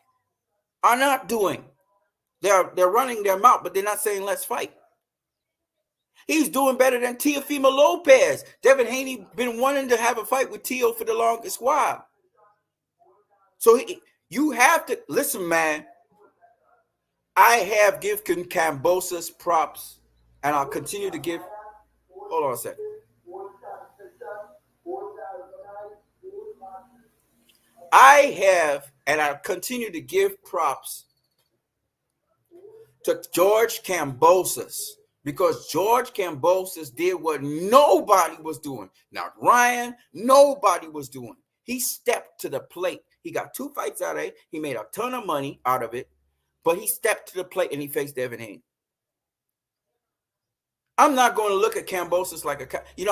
are not doing. They're running their mouth, but they're not saying let's fight. He's doing better than Teofimo Lopez. Devin Haney been wanting to have a fight with Teo for the longest while. So you have to listen, man. I have given Kambosos props, and I'll continue to give. Hold on a second. I have, and I continue to give props to George Kambosos because George Kambosos did what nobody was doing. Not Ryan, nobody was doing. He stepped to the plate. He got 2 fights out of it. He made a ton of money out of it, but he stepped to the plate and he faced Devin Haney. I'm not going to look at Kambosos like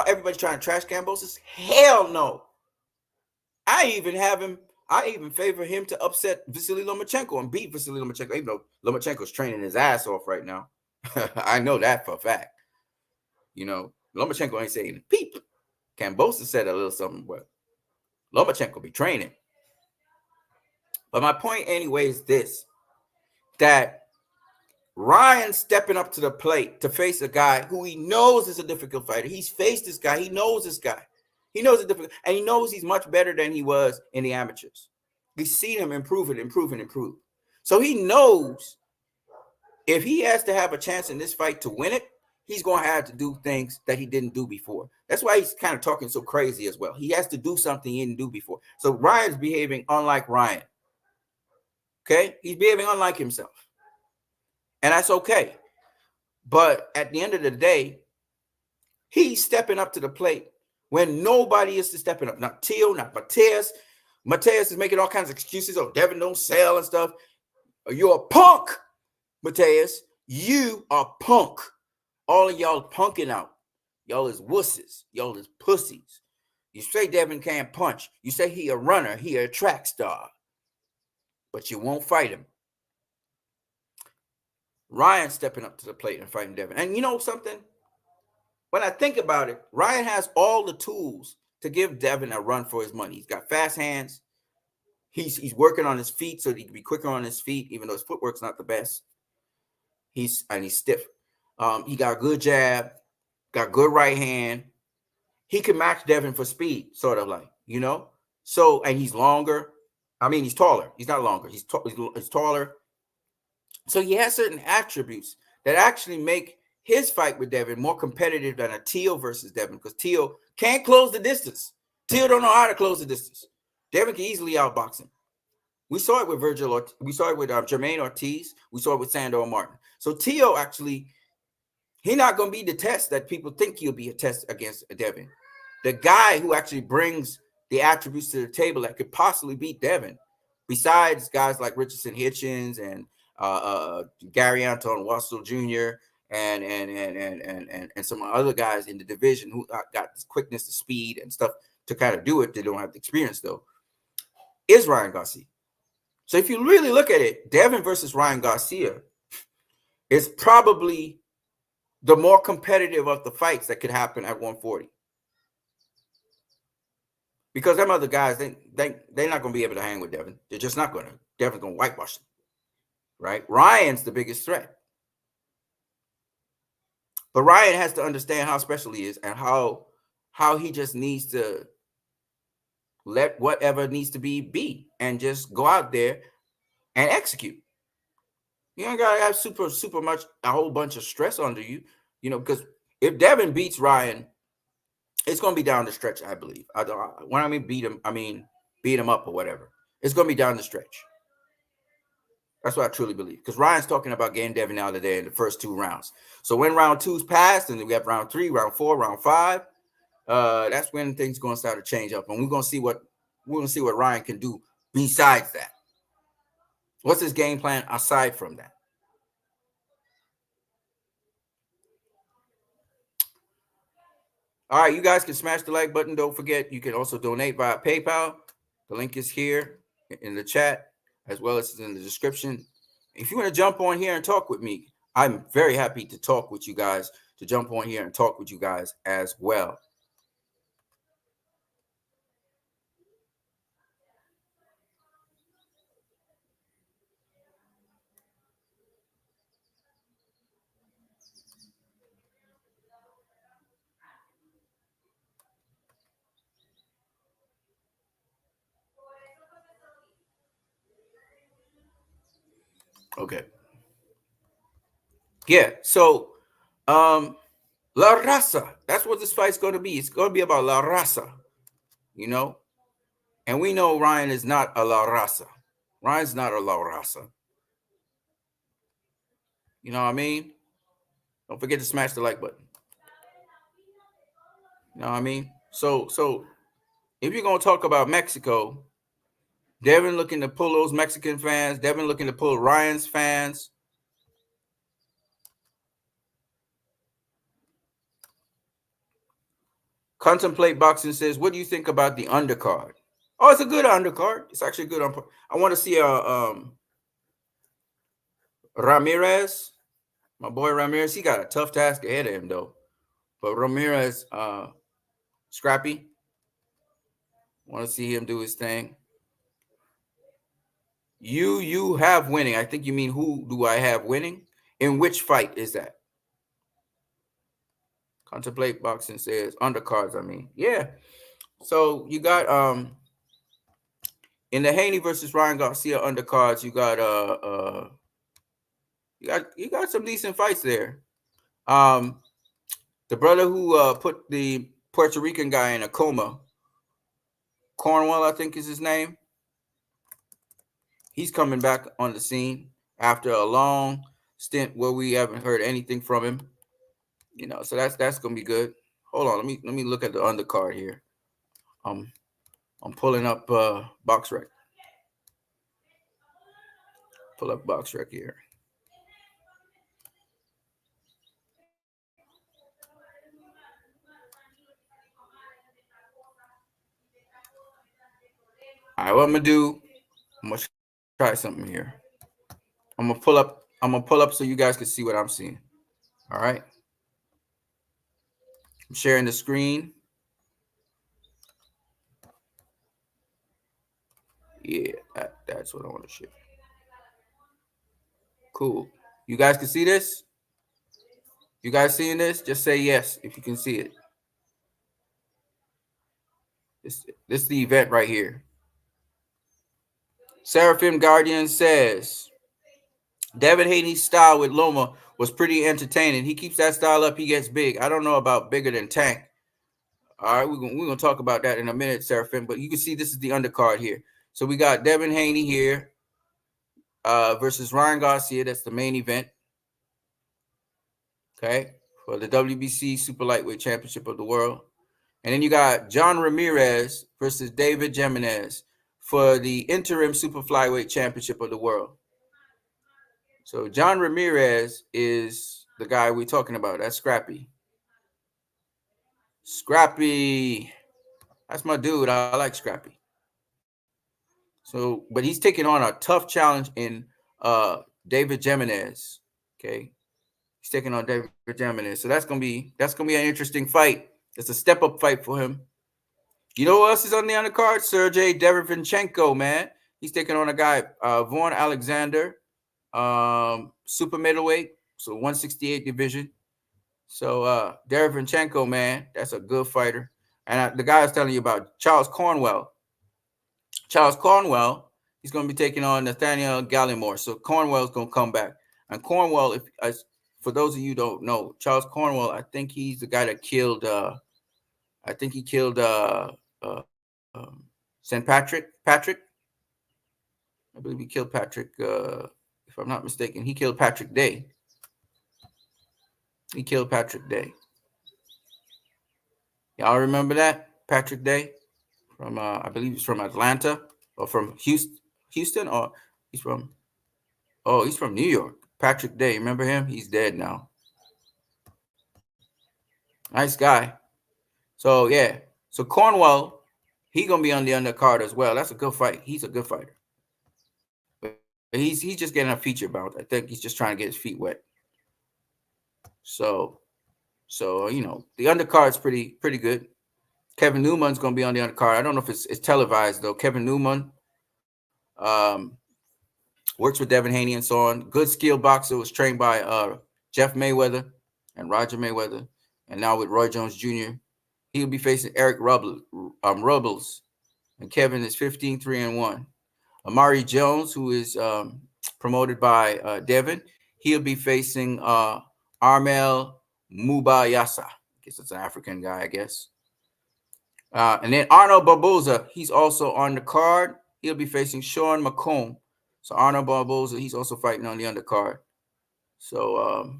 everybody's trying to trash Kambosos. Hell no. I even favor him to upset Vasily Lomachenko and beat Vasily Lomachenko, even though Lomachenko's training his ass off right now. I know that for a fact. Lomachenko ain't saying peep. Kambosos said a little something, but Lomachenko be training. But my point anyway is this, that Ryan stepping up to the plate to face a guy who he knows is a difficult fighter. He's faced this guy. He knows this guy. He knows it's difficult, and he knows he's much better than he was in the amateurs. He's seen him improve. So he knows if he has to have a chance in this fight to win it, he's going to have to do things that he didn't do before. That's why he's kind of talking so crazy as well. He has to do something he didn't do before. So Ryan's behaving unlike Ryan. Okay? He's behaving unlike himself. And that's okay. But at the end of the day, he's stepping up to the plate when nobody is stepping up. Not Teal, not Mateus. Mateus is making all kinds of excuses. Oh, Devin don't sell and stuff. You're a punk, Mateus. You are punk. All of y'all punking out. Y'all is wusses. Y'all is pussies. You say Devin can't punch. You say he a runner. He a track star. But you won't fight him. Ryan stepping up to the plate and fighting Devin. And you know something? When I think about it, Ryan has all the tools to give Devin a run for his money. He's got fast hands. He's working on his feet so he can be quicker on his feet, even though his footwork's not the best. He's stiff. He got a good jab, got good right hand. He can match Devin for speed, sort of like, So, and he's longer. I mean, he's taller. He's not longer. He's taller. So he has certain attributes that actually make his fight with Devin more competitive than a Teal versus Devin, because Teal can't close the distance. Teal don't know how to close the distance. Devin can easily outbox him. We saw it with we saw it with Jermaine Ortiz. We saw it with Sandor Martin. So Teal actually, he's not going to be the test that people think he'll be a test against Devin. The guy who actually brings the attributes to the table that could possibly beat Devin, besides guys like Richardson Hitchens and Gary Anton Wassel Jr. and some other guys in the division who got this quickness, the speed, and stuff to kind of do it. They don't have the experience though. Is Ryan Garcia. So if you really look at it, Devin versus Ryan Garcia is probably the more competitive of the fights that could happen at 140. Because them other guys, they're not going to be able to hang with Devin. They're just not going to. Devin's going to whitewash them. Right? Ryan's the biggest threat. But Ryan has to understand how special he is and how he just needs to let whatever needs to be and just go out there and execute. You don't gotta have super much a whole bunch of stress under you, because if Devin beats Ryan, it's gonna be down the stretch, I believe. When I mean beat him up or whatever. It's gonna be down the stretch. That's what I truly believe. Because Ryan's talking about getting Devin out of there in the first 2 rounds. So when round 2's passed, and then we have round 3, round 4, round 5, that's when things gonna start to change up, and we're gonna see what Ryan can do besides that. What's his game plan aside from that? All right, you guys can smash the like button. Don't forget, you can also donate via PayPal. The link is here in the chat, as well as in the description. If you want to jump on here and talk with me, I'm very happy to talk with you guys, to jump on here and talk with you guys as well. Okay. Yeah, so La Raza, that's what this fight's going to be. It's going to be about La Raza, and we know Ryan is not a La Raza. Ryan's not a La Raza. You know what I mean? Don't forget to smash the like button. You know what I mean? So if you're going to talk about Mexico, Devin looking to pull those Mexican fans, Devin looking to pull Ryan's fans. Contemplate Boxing says, what do you think about the undercard? Oh, it's a good undercard. It's actually good. I want to see Ramirez, my boy Ramirez. He got a tough task ahead of him though. But Ramirez, scrappy. Want to see him do his thing. You have winning. I think you mean who do I have winning? In which fight is that? Contemplate Boxing says undercards. I mean, yeah. So you got in the Haney versus Ryan Garcia undercards, you got some decent fights there. The brother who put the Puerto Rican guy in a coma, Cornwell, I think is his name. He's coming back on the scene after a long stint where we haven't heard anything from him. You know, so that's gonna be good. Hold on, let me look at the undercard here. I'm pulling up BoxRec. Pull up BoxRec here. All right, what I'm gonna do? I'm gonna try something here. I'm gonna pull up so you guys can see what I'm seeing. All right. I'm sharing the screen. Yeah, that's what I want to share. Cool. You guys can see this? You guys seeing this? Just say yes if you can see it. This is the event right here. Seraphim Guardian says Devin Haney's style with Loma was pretty entertaining. He keeps that style up, he gets big. I don't know about bigger than Tank. All right, we're gonna talk about that in a minute, Seraphim. But you can see this is the undercard here. So we got Devin Haney here versus Ryan Garcia. That's the main event. Okay, for the WBC Super Lightweight Championship of the World. And then you got John Ramirez versus David Jimenez for the interim Super Flyweight Championship of the World. So John Ramirez is the guy we're talking about. That's Scrappy. Scrappy. That's my dude. I like Scrappy. So, but he's taking on a tough challenge in David Jimenez. Okay. He's taking on David Jimenez. So that's gonna be an interesting fight. It's a step-up fight for him. You know who else is on the undercard? Sergey Derevyanchenko, man. He's taking on a guy, Vaughn Alexander, super middleweight, so 168 division. So Derevyanchenko, man, that's a good fighter. And the guy I was telling you about, Charles Cornwell. Charles Cornwell, he's going to be taking on Nathaniel Gallimore. So Cornwell's going to come back. And Cornwell, for those of you who don't know, Charles Cornwell, I think he's the guy that killed. I think he killed St. Patrick. I believe he killed Patrick. If I'm not mistaken, he killed Patrick Day. He killed Patrick Day. Y'all remember that? Patrick Day from I believe he's from Atlanta or from Houston, or he's from New York. Patrick Day, remember him? He's dead now. Nice guy. So yeah, so Cornwell, he's gonna be on the undercard as well. That's a good fight. He's a good fighter. But he's just getting a feature bout. I think he's just trying to get his feet wet. So you know, the undercard's pretty good. Kevin Newman's gonna be on the undercard. I don't know if it's televised though. Kevin Newman works with Devin Haney and so on. Good skilled boxer, was trained by Jeff Mayweather and Roger Mayweather, and now with Roy Jones Jr. He'll be facing Eric Rubles, and Kevin is 15-3-1. Amari Jones, who is promoted by Devin, he'll be facing Armel Mubayasa. I guess it's an African guy, I guess. And then Arnold Barboza, he's also on the card. He'll be facing Sean McComb. So Arnold Barboza, he's also fighting on the undercard. So,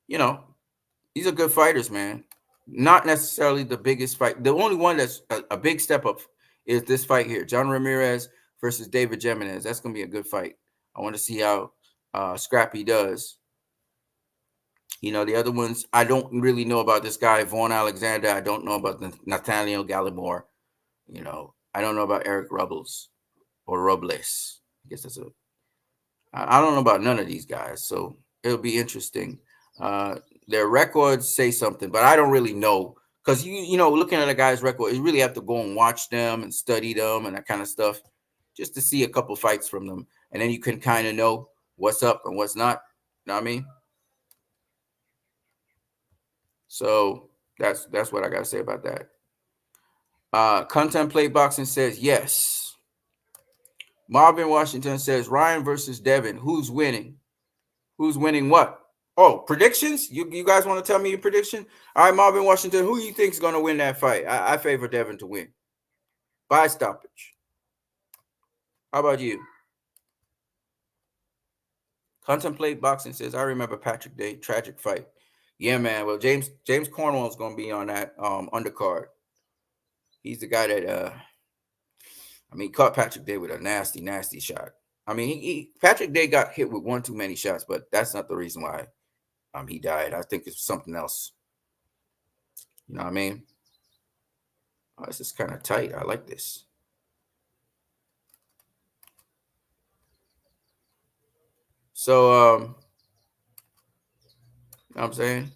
you know, these are good fighters, man. Not necessarily the biggest fight. The only one that's a big step up is this fight here. John Ramirez versus David Jimenez. That's going to be a good fight. I want to see how Scrappy does. The other ones, I don't really know about this guy, Vaughn Alexander. I don't know about Nathaniel Gallimore. I don't know about Eric Robles or Robles. I guess I don't know about none of these guys. So it'll be interesting. Uh, their records say something, but I don't really know. Because, looking at a guy's record, you really have to go and watch them and study them and that kind of stuff just to see a couple fights from them. And then you can kind of know what's up and what's not. You know what I mean? So that's what I got to say about that. Contemplate Boxing says yes. Marvin Washington says Ryan versus Devin. Who's winning? Who's winning what? Oh, predictions? You guys want to tell me your prediction? All right, Marvin Washington, who you think is going to win that fight? I favor Devin to win by stoppage. How about you? Contemplate Boxing says, I remember Patrick Day, tragic fight. Yeah, man. Well, James Cornwell is going to be on that undercard. He's the guy that caught Patrick Day with a nasty, nasty shot. Patrick Day got hit with one too many shots, but that's not the reason why he died. I think it's something else. You know what I mean? Oh, this is kind of tight. I like this. So, you know what I'm saying?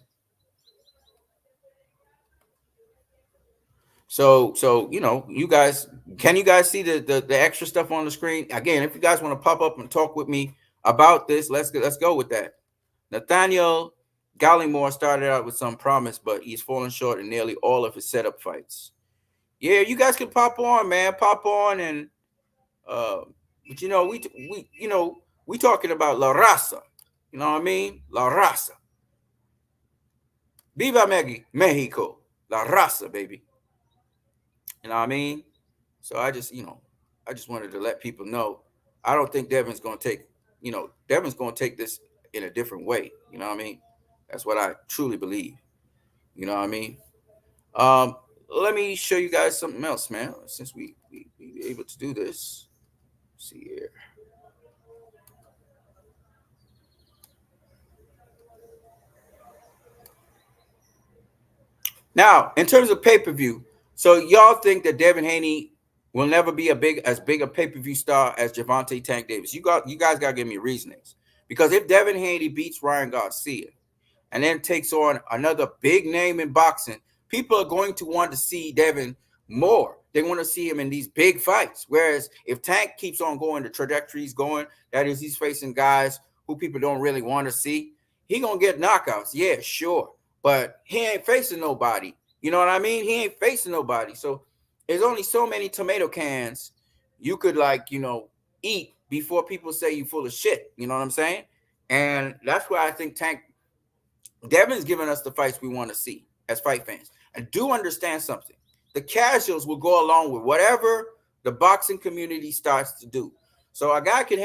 So you guys, can you guys see the extra stuff on the screen? Again, if you guys want to pop up and talk with me about this, let's go with that. Nathaniel Gallimore started out with some promise, but he's fallen short in nearly all of his setup fights. Yeah, you guys can pop on, man. Pop on and but we talking about La Raza. You know what I mean? La Raza. Viva Mexico. La Raza, baby. You know what I mean? So I just wanted to let people know. I don't think Devin's going to take this in a different way. You know what I mean? That's what I truly believe. You know what I mean? Um, Let me show you guys something else, man. Since we able to do this. Let's see here. Now, in terms of pay-per-view, so y'all think that Devin Haney will never be as big a pay-per-view star as Gervonta Tank Davis? You guys gotta give me reasonings. Because if Devin Haney beats Ryan Garcia and then takes on another big name in boxing, people are going to want to see Devin more. They want to see him in these big fights. Whereas if Tank keeps on going, the trajectory he's going, that is, he's facing guys who people don't really want to see, he gonna get knockouts. Yeah, sure. But he ain't facing nobody. You know what I mean? He ain't facing nobody. So there's only so many tomato cans you could eat before people say you full of shit. You know what I'm saying? And that's why I think Devin's giving us the fights we want to see as fight fans. And do understand something. The casuals will go along with whatever the boxing community starts to do. So a guy could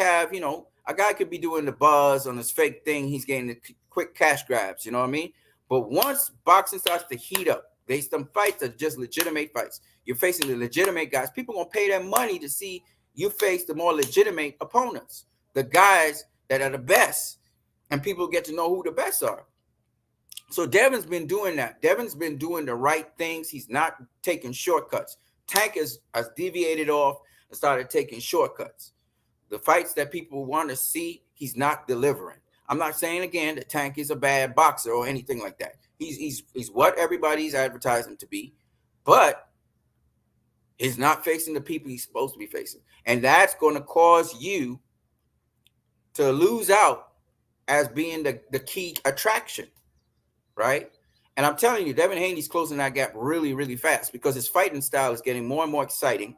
be doing the buzz on this fake thing. He's getting the quick cash grabs. You know what I mean? But once boxing starts to heat up, there's some fights that are just legitimate fights. You're facing the legitimate guys. People are going to pay their money to see you face the more legitimate opponents, the guys that are the best. And people get to know who the best are. So Devin's been doing that. Devin's been doing the right things. He's not taking shortcuts. Tank has deviated off and started taking shortcuts. The fights that people want to see, he's not delivering. I'm not saying again that Tank is a bad boxer or anything like that. He's what everybody's advertising to be, but he's not facing the people he's supposed to be facing. And that's going to cause you to lose out as being the key attraction, right? And I'm telling you, Devin Haney's closing that gap really, really fast because his fighting style is getting more and more exciting.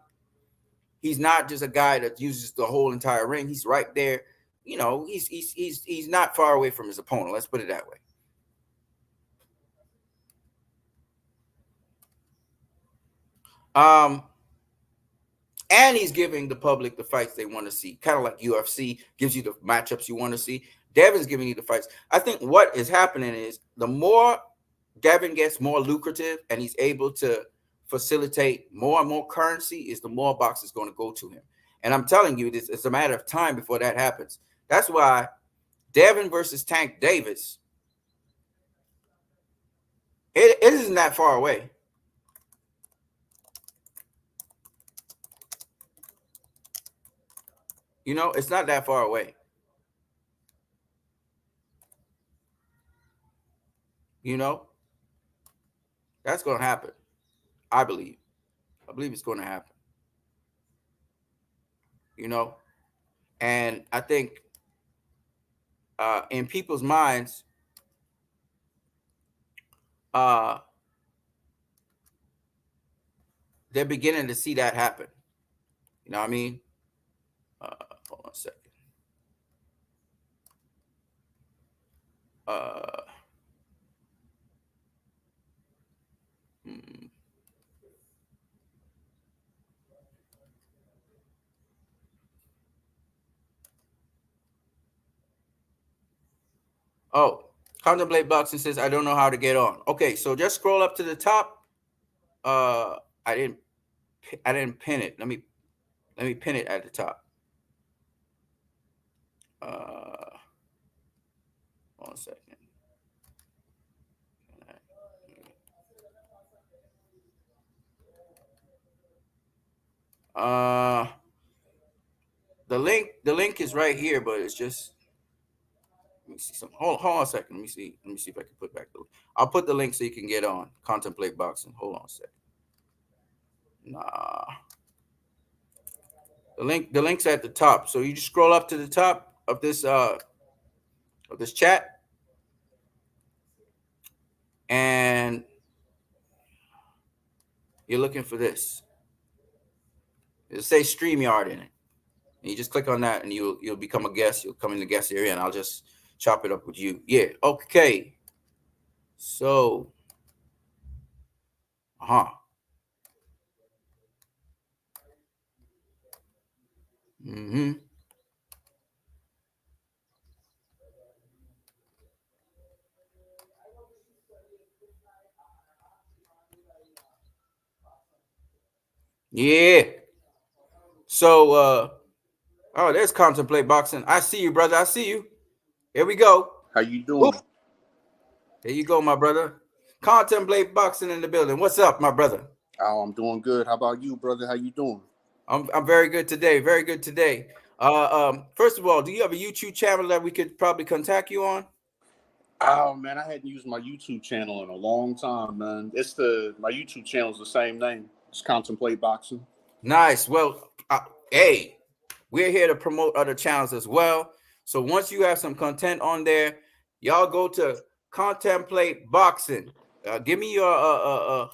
He's not just a guy that uses the whole entire ring. He's right there. He's not far away from his opponent. Let's put it that way. And he's giving the public the fights they want to see, kind of like UFC gives you the matchups you want to see. Devin's giving you the fights. I think what is happening is the more Devin gets more lucrative and he's able to facilitate more and more currency, is the more boxers going to go to him. And I'm telling you, it's a matter of time before that happens. That's why Devin versus Tank Davis It isn't that far away. You know, it's not that far away. You know, that's going to happen. I believe. I believe it's going to happen. You know, and I think in people's minds, uh, they're beginning to see that happen. You know what I mean? Hold on a second. Uh, hmm. Oh, Contemplate Boxing says I don't know how to get on. Okay, so just scroll up to the top. Uh, I didn't pin it. Let me pin it at the top. One second. Uh, the link is right here, but it's just. Let me see some. Hold on a second. Let me see. Let me see if I can put back the. I'll put the link so you can get on Contemplate Boxing. Hold on a second. Nah. The link's at the top. So you just scroll up to the top of this chat, and you're looking for this. It'll say StreamYard in it. And you just click on that and you'll become a guest. You'll come in the guest area and I'll just chop it up with you. Yeah. Okay. So Mm-hmm. Yeah. So oh, there's Contemplate Boxing. I see you, brother. I see you. Here we go. How you doing? There you go, my brother. Contemplate Boxing in the building. What's up, my brother? Oh, I'm doing good. How about you, brother? How you doing? I'm very good today. Very good today. First of all, do you have a YouTube channel that we could probably contact you on? Oh man, I hadn't used my YouTube channel in a long time, man. My YouTube channel is the same name. It's Contemplate Boxing. Nice. Well, hey, we're here to promote other channels as well. So once you have some content on there, y'all go to Contemplate Boxing. Give me your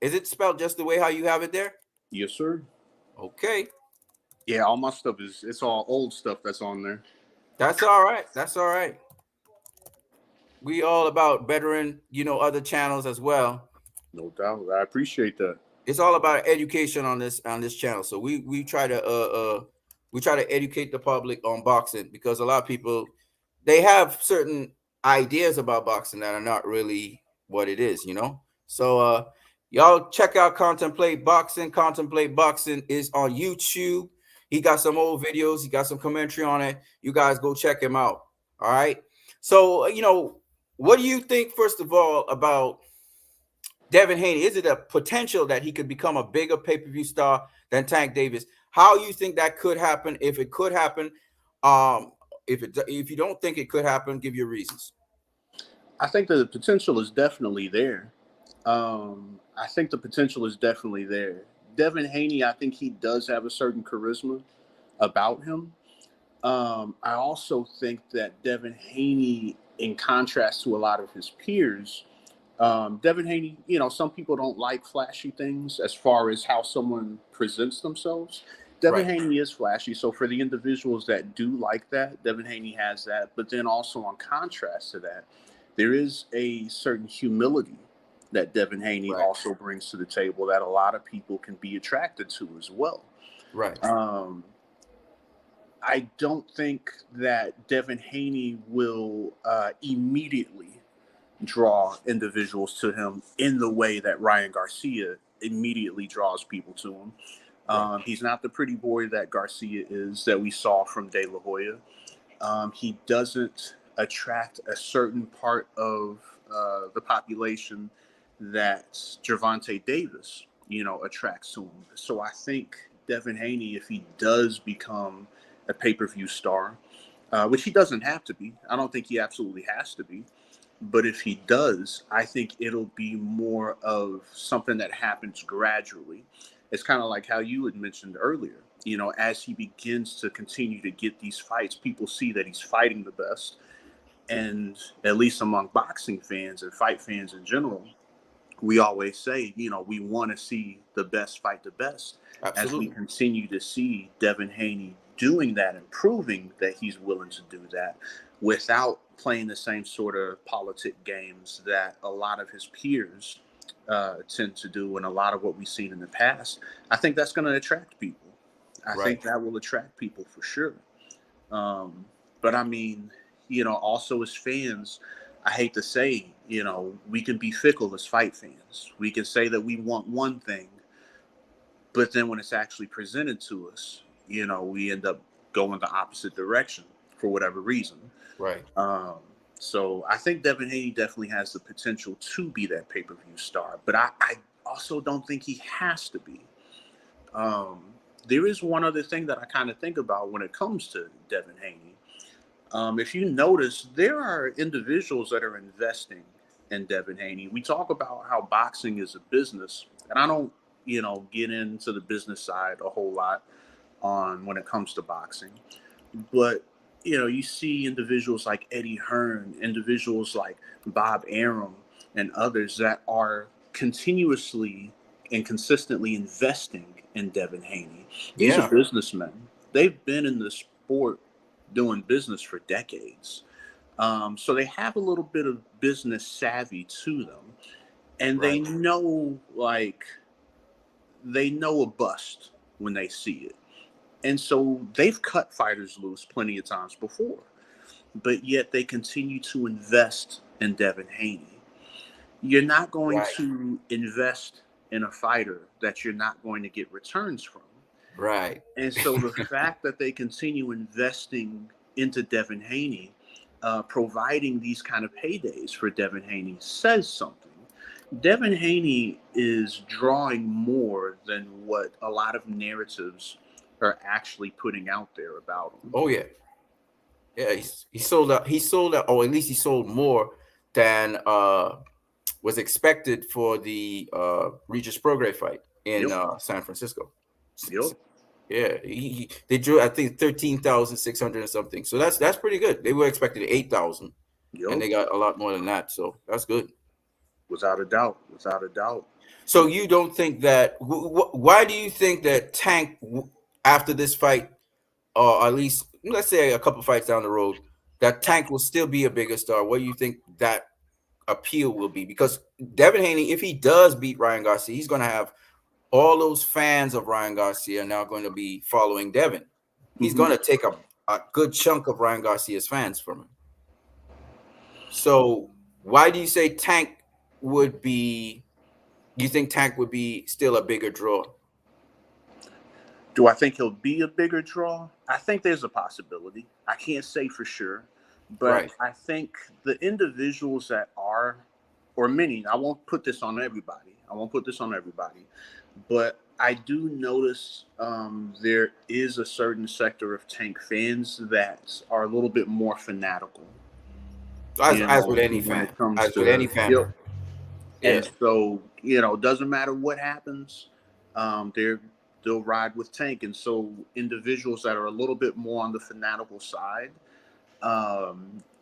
is it spelled just the way how you have it there? Yes, sir. Okay. Yeah, all my stuff it's all old stuff that's on there. That's all right. That's all right. We all about bettering, other channels as well. No doubt. I appreciate that. It's all about education on this channel. So we try to educate the public on boxing because a lot of people they have certain ideas about boxing that are not really what it is, So y'all check out Contemplate Boxing. Contemplate Boxing is on YouTube. He got some old videos, he got some commentary on it. You guys go check him out. All right. So, what do you think, first of all, about Devin Haney? Is it a potential that he could become a bigger pay-per-view star than Tank Davis? How you think that could happen? If it could happen, if you don't think it could happen, give your reasons. I think the potential is definitely there. I think the potential is definitely there. Devin Haney, I think he does have a certain charisma about him. I also think that Devin Haney, in contrast to a lot of his peers, Devin Haney, some people don't like flashy things as far as how someone presents themselves. Devin Right. Haney is flashy. So for the individuals that do like that, Devin Haney has that. But then also on contrast to that, there is a certain humility that Devin Haney Right. also brings to the table that a lot of people can be attracted to as well. Right. I don't think that Devin Haney will immediately draw individuals to him in the way that Ryan Garcia immediately draws people to him. Right. He's not the pretty boy that Garcia is that we saw from De La Hoya. He doesn't attract a certain part of the population that Gervonta Davis, attracts to him. So I think Devin Haney, if he does become a pay-per-view star, which he doesn't have to be, I don't think he absolutely has to be. But if he does, I think it'll be more of something that happens gradually. It's kind of like how you had mentioned earlier. As he begins to continue to get these fights, people see that he's fighting the best. And at least among boxing fans and fight fans in general, we always say, we want to see the best fight the best. As we Absolutely. continue to see Devin Haney doing that and proving that he's willing to do that without playing the same sort of politic games that a lot of his peers tend to do and a lot of what we've seen in the past, I think that's going to attract people. I Right. think that will attract people for sure. But I mean, also as fans, I hate to say, we can be fickle as fight fans. We can say that we want one thing, but then when it's actually presented to us, we end up going the opposite direction for whatever reason. Right. Um, so I think Devin Haney definitely has the potential to be that pay-per-view star, but I also don't think he has to be. Um, there is one other thing that I kind of think about when it comes to Devin Haney. If you notice, there are individuals that are investing in Devin Haney. We talk about how boxing is a business, and I don't, get into the business side a whole lot on when it comes to boxing. But you see individuals like Eddie Hearn, individuals like Bob Arum, and others that are continuously and consistently investing in Devin Haney. These are Yeah. businessmen. They've been in the sport doing business for decades. So they have a little bit of business savvy to them. And Right. they know a bust when they see it. And so they've cut fighters loose plenty of times before, but yet they continue to invest in Devin Haney. You're not going Right. to invest in a fighter that you're not going to get returns from. Right. And so the fact that they continue investing into Devin Haney, providing these kind of paydays for Devin Haney, says something. Devin Haney is drawing more than what a lot of narratives are actually putting out there about him. Oh yeah. Yeah. He sold out. He sold out, or at least he sold more than was expected for the Regis Prograis fight in Yep, San Francisco. yep, Yeah, they drew I think 13,600 or something. So that's pretty good. They were expecting 8,000, and yep. they got a lot more than that. So that's good. Without a doubt, without a doubt. So you don't think that? Why do you think that Tank after this fight, or at least let's say a couple fights down the road, that Tank will still be a bigger star? What do you think that appeal will be? Because Devin Haney, if he does beat Ryan Garcia, he's going to have all those fans of Ryan Garcia are now going to be following Devin. He's Hmm. going to take a good chunk of Ryan Garcia's fans from him. So why do you say Tank would be? You think Tank would be still a bigger draw? Do I think he'll be a bigger draw? I think there's a possibility. I can't say for sure, but Right. I think the individuals that are, or many, I won't put this on everybody. I won't put this on everybody, but I do notice there is a certain sector of Tank fans that are a little bit more fanatical, As with any when fan, it comes as with any to, fan. Yeah. and so, doesn't matter what happens, they'll ride with Tank. And so individuals that are a little bit more on the fanatical side,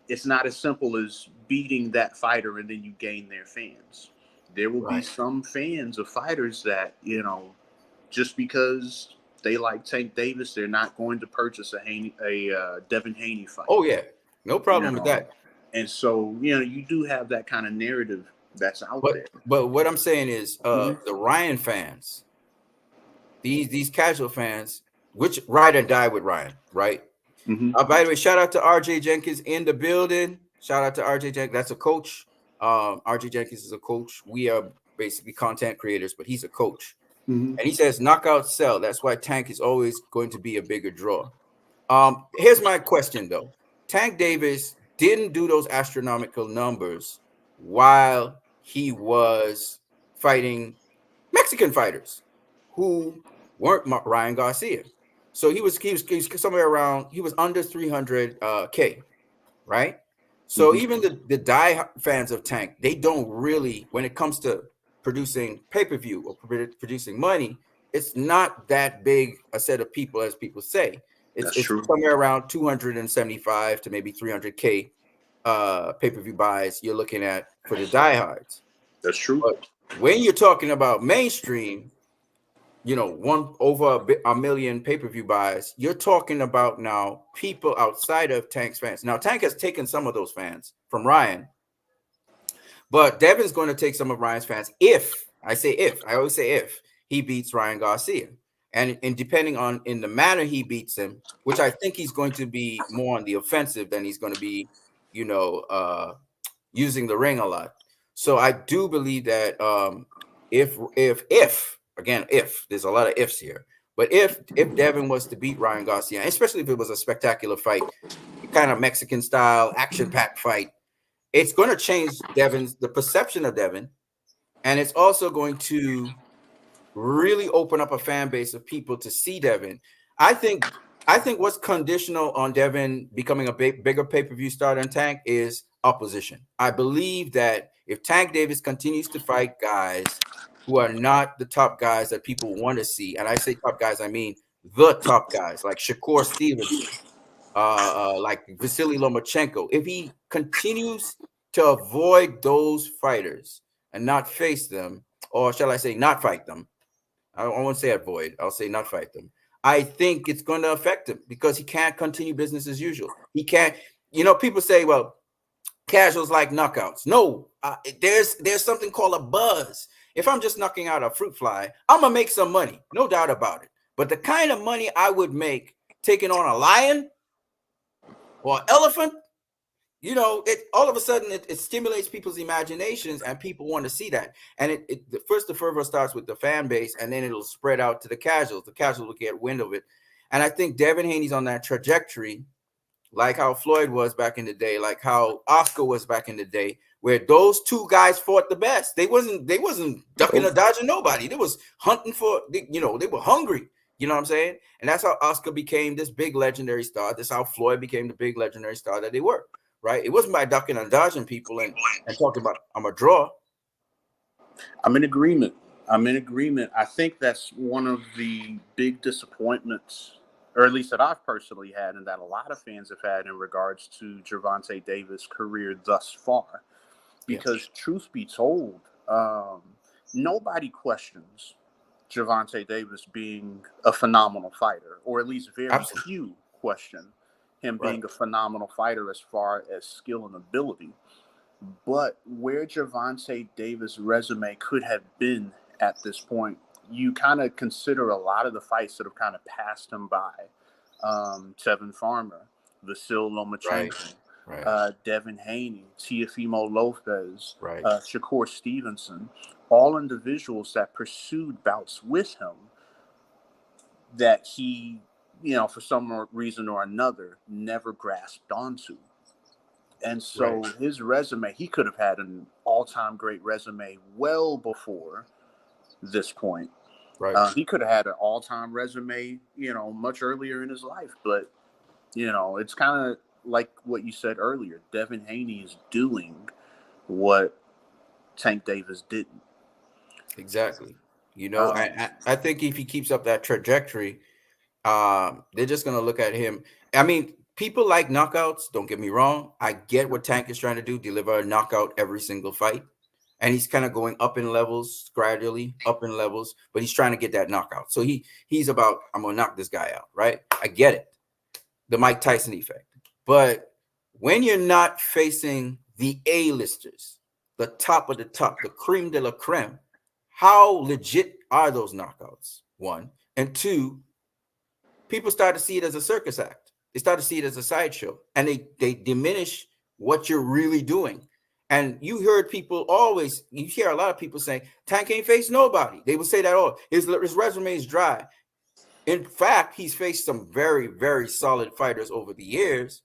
it's not as simple as beating that fighter and then you gain their fans. There will be Right. some fans of fighters that, just because they like Tank Davis, they're not going to purchase a Devin Haney fight. Oh yeah. No You problem with know, that. and so you do have that kind of narrative that's out there. But what I'm saying is, Hmm. the Ryan fans, these casual fans, which ride or die with Ryan, right? Hmm. By the way, shout out to RJ Jenkins in the building. Shout out to RJ Jenkins. That's a coach. RJ Jenkins is a coach. We are basically content creators, but he's a coach. Hmm. And he says knockout sell. That's why Tank is always going to be a bigger draw. Here's my question though. Tank Davis didn't do those astronomical numbers while he was fighting Mexican fighters who weren't Ryan Garcia. So he was somewhere around, he was under 300 K, right? So even the die fans of Tank, they don't really, when it comes to producing pay-per-view or producing money, it's not that big a set of people as people say. That's It's true. somewhere around 275 to maybe 300K pay-per-view buys you're looking at for the diehards. That's true. But when you're talking about mainstream, one over a million pay-per-view buys, you're talking about now people outside of Tank's fans. Now Tank has taken some of those fans from Ryan, but Devin's going to take some of Ryan's fans if I always say if he beats Ryan Garcia. And depending on in the manner he beats him, which I think he's going to be more on the offensive than he's going to be, using the ring a lot. So I do believe that if again, if there's a lot of ifs here, but if Devin was to beat Ryan Garcia, especially if it was a spectacular fight, kind of Mexican style action-packed fight, it's going to change the perception of Devin, and it's also going to really open up a fan base of people to see Devin. I think what's conditional on Devin becoming a bigger pay-per-view star than Tank is opposition. I believe that if Tank Davis continues to fight guys who are not the top guys that people want to see, and I say top guys, I mean the top guys like Shakur Stevenson, like Vasily Lomachenko, if he continues to avoid those fighters and not face them, or shall I say not fight them, I won't say avoid, I'll say not fight them, I think it's going to affect him because he can't continue business as usual. He can't, people say, well, casuals like knockouts. No, there's something called a buzz. If I'm just knocking out a fruit fly, I'm going to make some money, no doubt about it. But the kind of money I would make taking on a lion or elephant, it all of a sudden it stimulates people's imaginations and people want to see that. And first the fervor starts with the fan base and then it'll spread out to the casuals. The casuals will get wind of it. And I think Devin Haney's on that trajectory, like how Floyd was back in the day, like how Oscar was back in the day, where those two guys fought the best. They wasn't ducking or dodging nobody. They was hunting they were hungry. You know what I'm saying? And that's how Oscar became this big legendary star. That's how Floyd became the big legendary star that they were. Right? It wasn't by ducking and dodging people and talking about I'm a draw. I'm in agreement. I think that's one of the big disappointments, or at least that I've personally had, and that a lot of fans have had in regards to Gervonta Davis' career thus far. Because truth be told, nobody questions Gervonta Davis being a phenomenal fighter, or at least very few question him being a phenomenal fighter as far as skill and ability. But where Gervonta Davis' resume could have been at this point, you kind of consider a lot of the fights that have kind of passed him by. Tevin Farmer, Vasily Lomachenko, Devin Haney, Teofimo Lopez, Shakur Stevenson, all individuals that pursued bouts with him that he, for some reason or another, never grasped onto. And so his resume, he could have had an all-time great resume well before this point. He could have had an all-time resume, much earlier in his life. But, it's kind of like what you said earlier. Devin Haney is doing what Tank Davis didn't. Exactly. I think if he keeps up that trajectory, they're just going to look at him. I mean, people like knockouts. Don't get me wrong. I get what Tank is trying to do, deliver a knockout every single fight. And he's kind of going up in levels, gradually up in levels, but he's trying to get that knockout. So he's about, I'm going to knock this guy out, right? I get it. The Mike Tyson effect. But when you're not facing the A-listers, the top of the top, the creme de la creme, how legit are those knockouts? One. And two, people start to see it as a circus act. They start to see it as a sideshow, and they diminish what you're really doing. And you hear a lot of people saying, Tank ain't faced nobody. They will say that, his resume is dry. In fact, he's faced some very, very solid fighters over the years.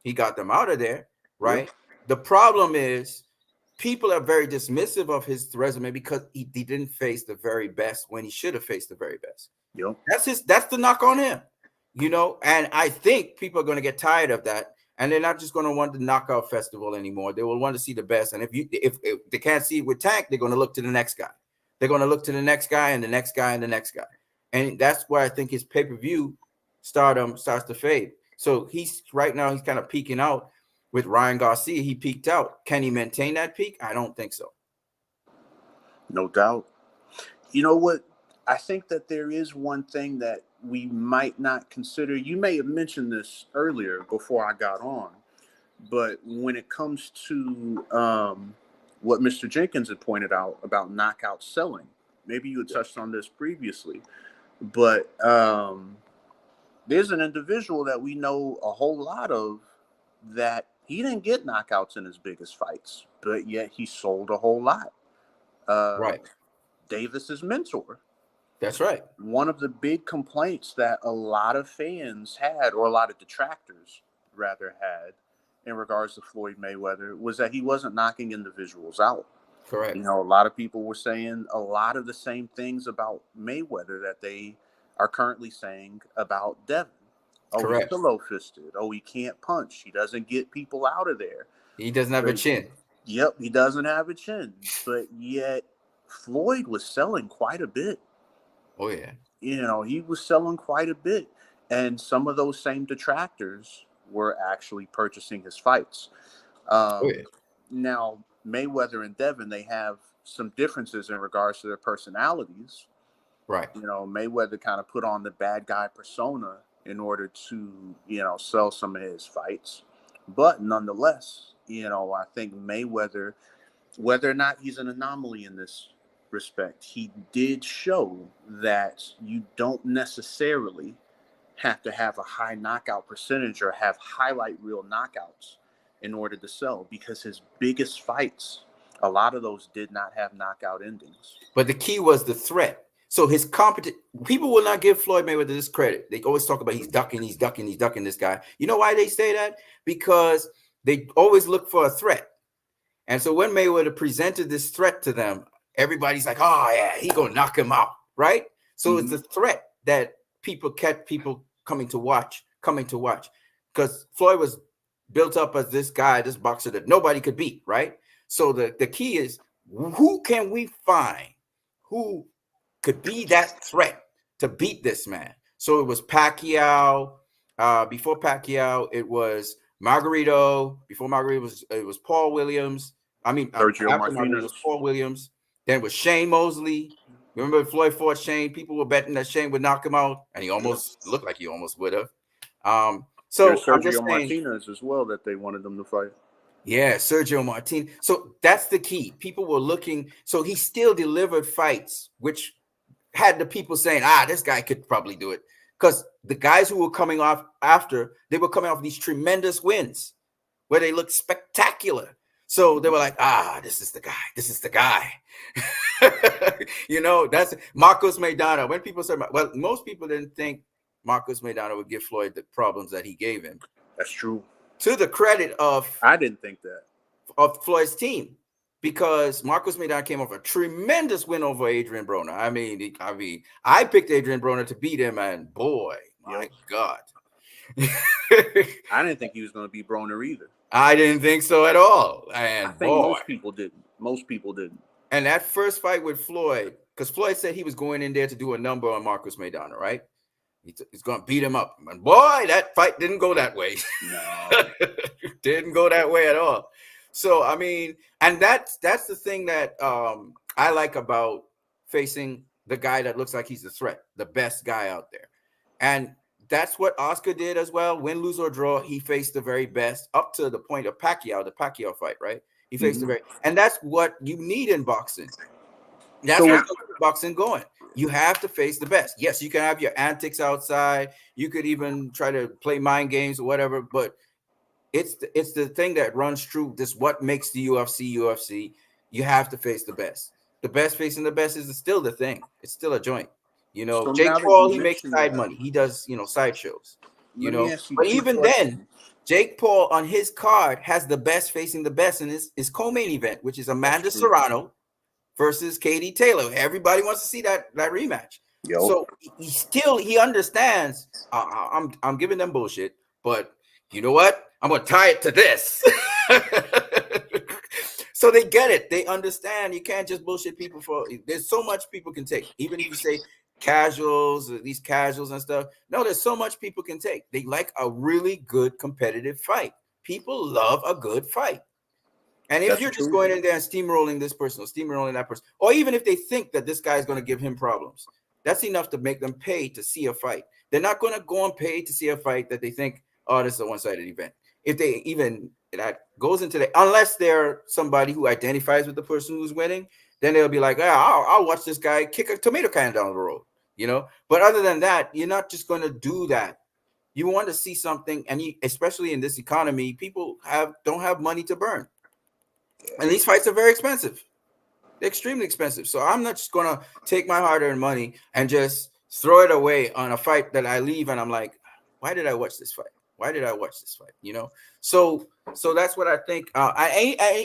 He got them out of there. right? The problem is people are very dismissive of his resume because he didn't face the very best when he should have faced the very best. Yep. That's the knock on him, and I think people are going to get tired of that, and they're not just going to want the knockout festival anymore. They will want to see the best, and if they can't see it with Tank, they're going to look to the next guy. They're going to look to the next guy and the next guy and the next guy, and that's why I think his pay-per-view stardom starts to fade. So he's right now he's kind of peaking out with Ryan Garcia. He peaked out. Can he maintain that peak? I don't think so. No doubt. You know what? I think that there is one thing that we might not consider. You may have mentioned this earlier before I got on, but when it comes to what Mr. Jenkins had pointed out about knockout selling, maybe you had touched on this previously, but there's an individual that we know a whole lot of that he didn't get knockouts in his biggest fights, but yet he sold a whole lot. Right. Davis's mentor. That's right. One of the big complaints that a lot of fans had, or a lot of detractors rather had, in regards to Floyd Mayweather, was that he wasn't knocking individuals out. Correct. A lot of people were saying a lot of the same things about Mayweather that they are currently saying about Devin. Oh, correct. He's pillow-fisted. Oh, he can't punch. He doesn't get people out of there. He doesn't have a chin. Yep, he doesn't have a chin. But yet, Floyd was selling quite a bit. Oh, yeah. He was selling quite a bit. And some of those same detractors were actually purchasing his fights. Now, Mayweather and Devin, they have some differences in regards to their personalities. Right. Mayweather kind of put on the bad guy persona in order to, sell some of his fights. But nonetheless, I think Mayweather, whether or not he's an anomaly in this respect, he did show that you don't necessarily have to have a high knockout percentage or have highlight reel knockouts in order to sell, because his biggest fights, a lot of those did not have knockout endings. But the key was the threat. So his people will not give Floyd Mayweather this credit. They always talk about he's ducking this guy. You know why they say that? Because they always look for a threat. And so when Mayweather presented this threat to them, everybody's like, oh, yeah, he's going to knock him out, right? So it's the threat that people kept people coming to watch. Because Floyd was built up as this guy, this boxer that nobody could beat, right? So the key is, who can we find who could be that threat to beat this man? So it was Pacquiao. Before Pacquiao, it was Margarito. Before Margarito, it was Paul Williams. Sergio Martinez. Was Paul Williams. Then it was Shane Mosley. Remember Floyd fought Shane? People were betting that Shane would knock him out, and he almost looked like he almost would have. So there's Sergio Martinez as well that they wanted him to fight. Yeah, Sergio Martinez. So that's the key. People were looking. So he still delivered fights, which had the people saying, this guy could probably do it. Because the guys who were coming off after, they were coming off these tremendous wins where they looked spectacular. So they were like, this is the guy. That's Marcos Maidana. When people said, well, most people didn't think Marcos Maidana would give Floyd the problems that he gave him. That's true. To the credit of, I didn't think that, of Floyd's team, because Marcos Maidana came off a tremendous win over Adrian Broner. I picked Adrian Broner to beat him, and boy, my God. I didn't think he was going to beat Broner either. I didn't think so at all. And I think most people didn't. And that first fight with Floyd, because Floyd said he was going in there to do a number on Marcos Maidana, right? He's going to beat him up. And boy, that fight didn't go that way. No. Didn't go that way at all. So, and that's the thing that I like about facing the guy that looks like he's the threat, the best guy out there. And that's what Oscar did as well. Win, lose, or draw, he faced the very best up to the point of the Pacquiao fight, right? He faced and that's what you need in boxing. That's what boxing going. You have to face the best. Yes, you can have your antics outside. You could even try to play mind games or whatever, but it's the thing that runs true. This what makes the UFC. You have to face the best. The best facing the best is still the thing. It's still a joint. Jake Paul, he makes side money. He does, side shows. But even then, Jake Paul on his card has the best facing the best in his co-main event, which is Amanda Serrano versus Katie Taylor. Everybody wants to see that rematch. Yep. So he understands. I'm giving them bullshit, but you know what? I'm gonna tie it to this. So they get it. They understand. You can't just bullshit people for. There's so much people can take. Even if you say casuals, these casuals and stuff. No, there's so much people can take. They like a really good competitive fight. People love a good fight. And if you're just going in there and steamrolling this person or steamrolling that person, or even if they think that this guy is going to give him problems, that's enough to make them pay to see a fight. They're not going to go and pay to see a fight that they think, oh, this is a one-sided event. If they even that goes into the, unless they're somebody who identifies with the person who's winning, then they'll be like, I'll watch this guy kick a tomato can down the road, you know. But other than that, you're not just going to do that. You want to see something, and especially in this economy, people don't have money to burn. And these fights are very expensive. They're extremely expensive. So I'm not just going to take my hard-earned money and just throw it away on a fight that I leave and I'm like, why did I watch this fight? Why did I watch this fight? You know? So that's what I think.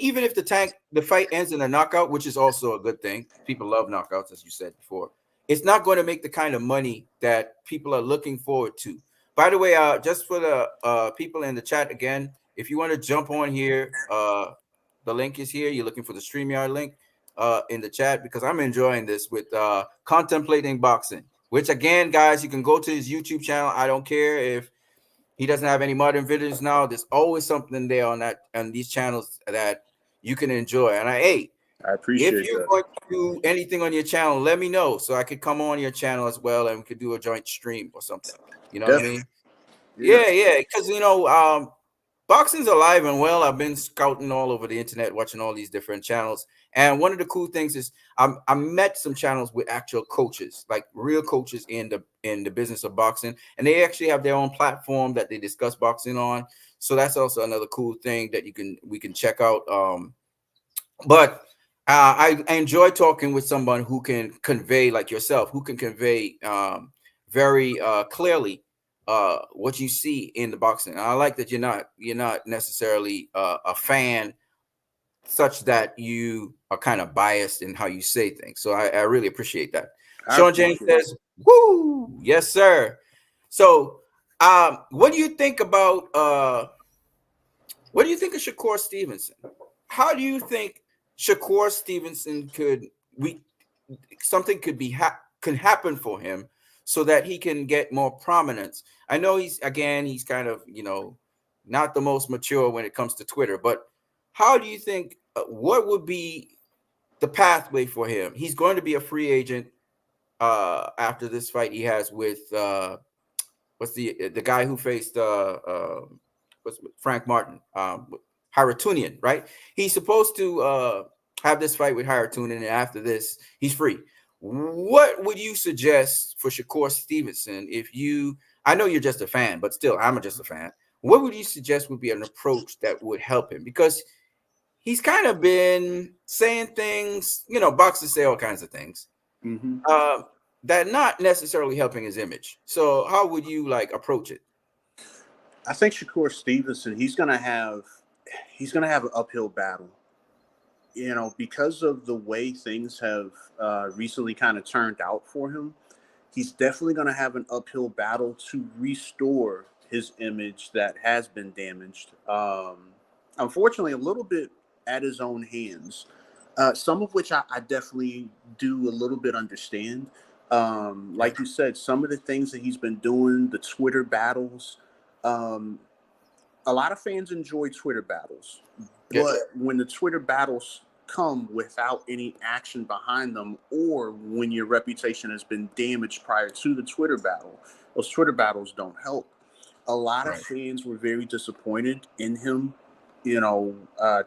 Even if the fight ends in a knockout, which is also a good thing. People love knockouts, as you said before. It's not going to make the kind of money that people are looking forward to. By the way, just for the people in the chat again, if you want to jump on here, the link is here. You're looking for the StreamYard link in the chat because I'm enjoying this with Contemplating Boxing, which again, guys, you can go to his YouTube channel. I don't care if he doesn't have any modern videos now. There's always something there on these channels that you can enjoy. And I appreciate if you're going to do anything on your channel, let me know so I could come on your channel as well and we could do a joint stream or something. You know what I mean? Yeah. Because boxing's alive and well. I've been scouting all over the internet, watching all these different channels. And one of the cool things is I met some channels with actual coaches, like real coaches in the business of boxing. And they actually have their own platform that they discuss boxing on. So that's also another cool thing that we can check out. But I enjoy talking with someone who can convey, like yourself, who can convey very clearly what you see in the boxing. And I like that you're not necessarily a fan such that you are kind of biased in how you say things. So I really appreciate that. Sean James says, "Woo, yes, sir." So what do you think about what do you think of Shakur Stevenson? How do you think Shakur Stevenson something could happen for him so that he can get more prominence? I know he's kind of, not the most mature when it comes to Twitter, but how do you think, what would be the pathway for him? He's going to be a free agent after this fight he has with what's the guy who faced Frank Martin, Haratunian, right? He's supposed to have this fight with Haratunian, and after this, he's free. What would you suggest for Shakur Stevenson I know you're just a fan, but still, I'm just a fan. What would you suggest would be an approach that would help him? Because he's kind of been saying things, boxers say all kinds of things that not necessarily helping his image. So how would you approach it? I think Shakur Stevenson, he's gonna have an uphill battle. Because of the way things have recently kind of turned out for him, he's definitely going to have an uphill battle to restore his image that has been damaged. Unfortunately, a little bit at his own hands, some of which I definitely do a little bit understand. Like you said, some of the things that he's been doing, the Twitter battles, a lot of fans enjoy Twitter battles, but when the Twitter battles come without any action behind them, or when your reputation has been damaged prior to the Twitter battle, those Twitter battles don't help. A lot of fans were very disappointed in him,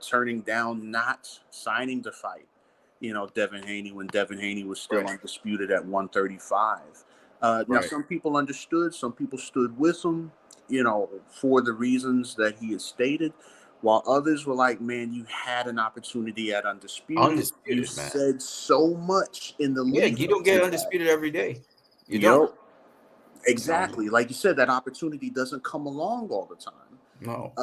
turning down, not signing the fight, Devin Haney, when Devin Haney was still undisputed at 135. Now, some people understood, some people stood with him, for the reasons that he has stated, while others were like, man, you had an opportunity at Undisputed. You man. Said so much in the league. Yeah, you don't get Undisputed every day. You don't. Exactly. Like you said, that opportunity doesn't come along all the time. No.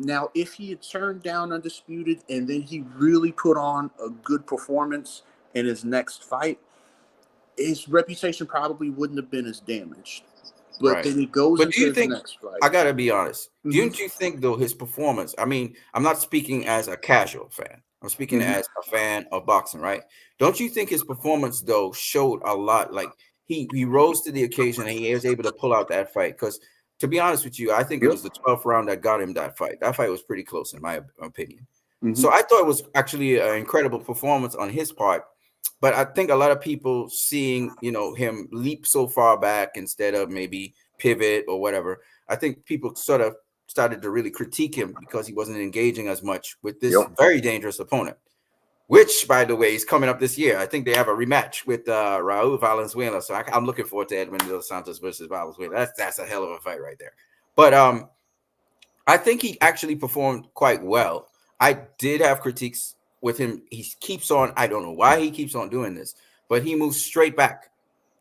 Now, if he had turned down Undisputed and then he really put on a good performance in his next fight, his reputation probably wouldn't have been as damaged. But Right. then he goes But do into you his think, next fight. I gotta be honest, Hmm. don't you think though his performance, I mean, I'm not speaking as a casual fan. I'm speaking Hmm. as a fan of boxing, right? Don't you think his performance though showed a lot? Like he rose to the occasion and he was able to pull out that fight. Because to be honest with you, I think it Yep. was the 12th round that got him that fight. That fight was pretty close in my opinion. Hmm. So I thought it was actually an incredible performance on his part. But I think a lot of people seeing, him leap so far back instead of maybe pivot or whatever, I think people sort of started to really critique him because he wasn't engaging as much with this Yep. very dangerous opponent, which, by the way, is coming up this year. I think they have a rematch with Raul Valenzuela. So I'm looking forward to Edwin Dos Santos versus Valenzuela. That's a hell of a fight right there. But I think he actually performed quite well. I did have critiques with him. He keeps on, I don't know why he keeps on doing this, but he moves straight back.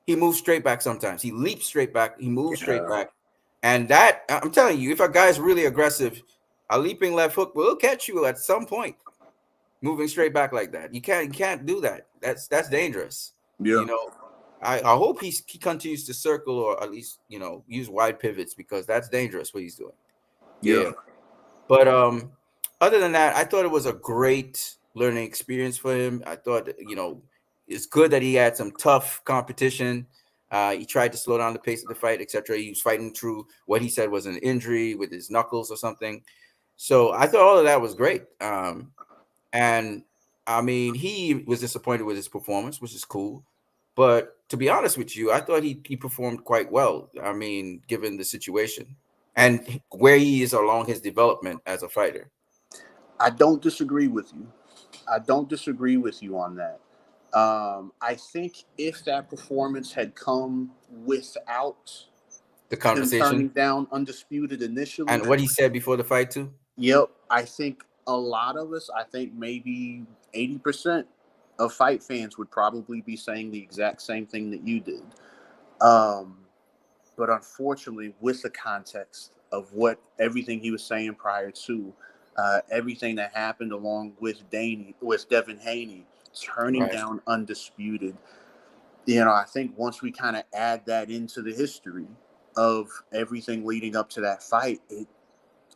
He moves straight back sometimes. He leaps straight back. He moves straight Yeah. back. And that, I'm telling you, if a guy's really aggressive, a leaping left hook will catch you at some point. Moving straight back like that, you can't do that. That's dangerous. Yeah. You know, I hope he continues to circle or at least use wide pivots because that's dangerous what he's doing. Yeah. Yeah. But other than that, I thought it was a great learning experience for him. I thought, it's good that he had some tough competition. He tried to slow down the pace of the fight, etc. He was fighting through what he said was an injury with his knuckles or something. So I thought all of that was great. And I mean, he was disappointed with his performance, which is cool. But to be honest with you, I thought he performed quite well. I mean, given the situation and where he is along his development as a fighter. I don't disagree with you. I don't disagree with you on that. I think if that performance had come without The him turning conversation down Undisputed initially, and what he said before the fight too. yep, I think a lot of us, I think maybe 80% of fight fans would probably be saying the exact same thing that you did. Um, but unfortunately, with the context of what everything he was saying prior to, everything that happened along with Devin Haney turning Right. down Undisputed, I think once we kind of add that into the history of everything leading up to that fight,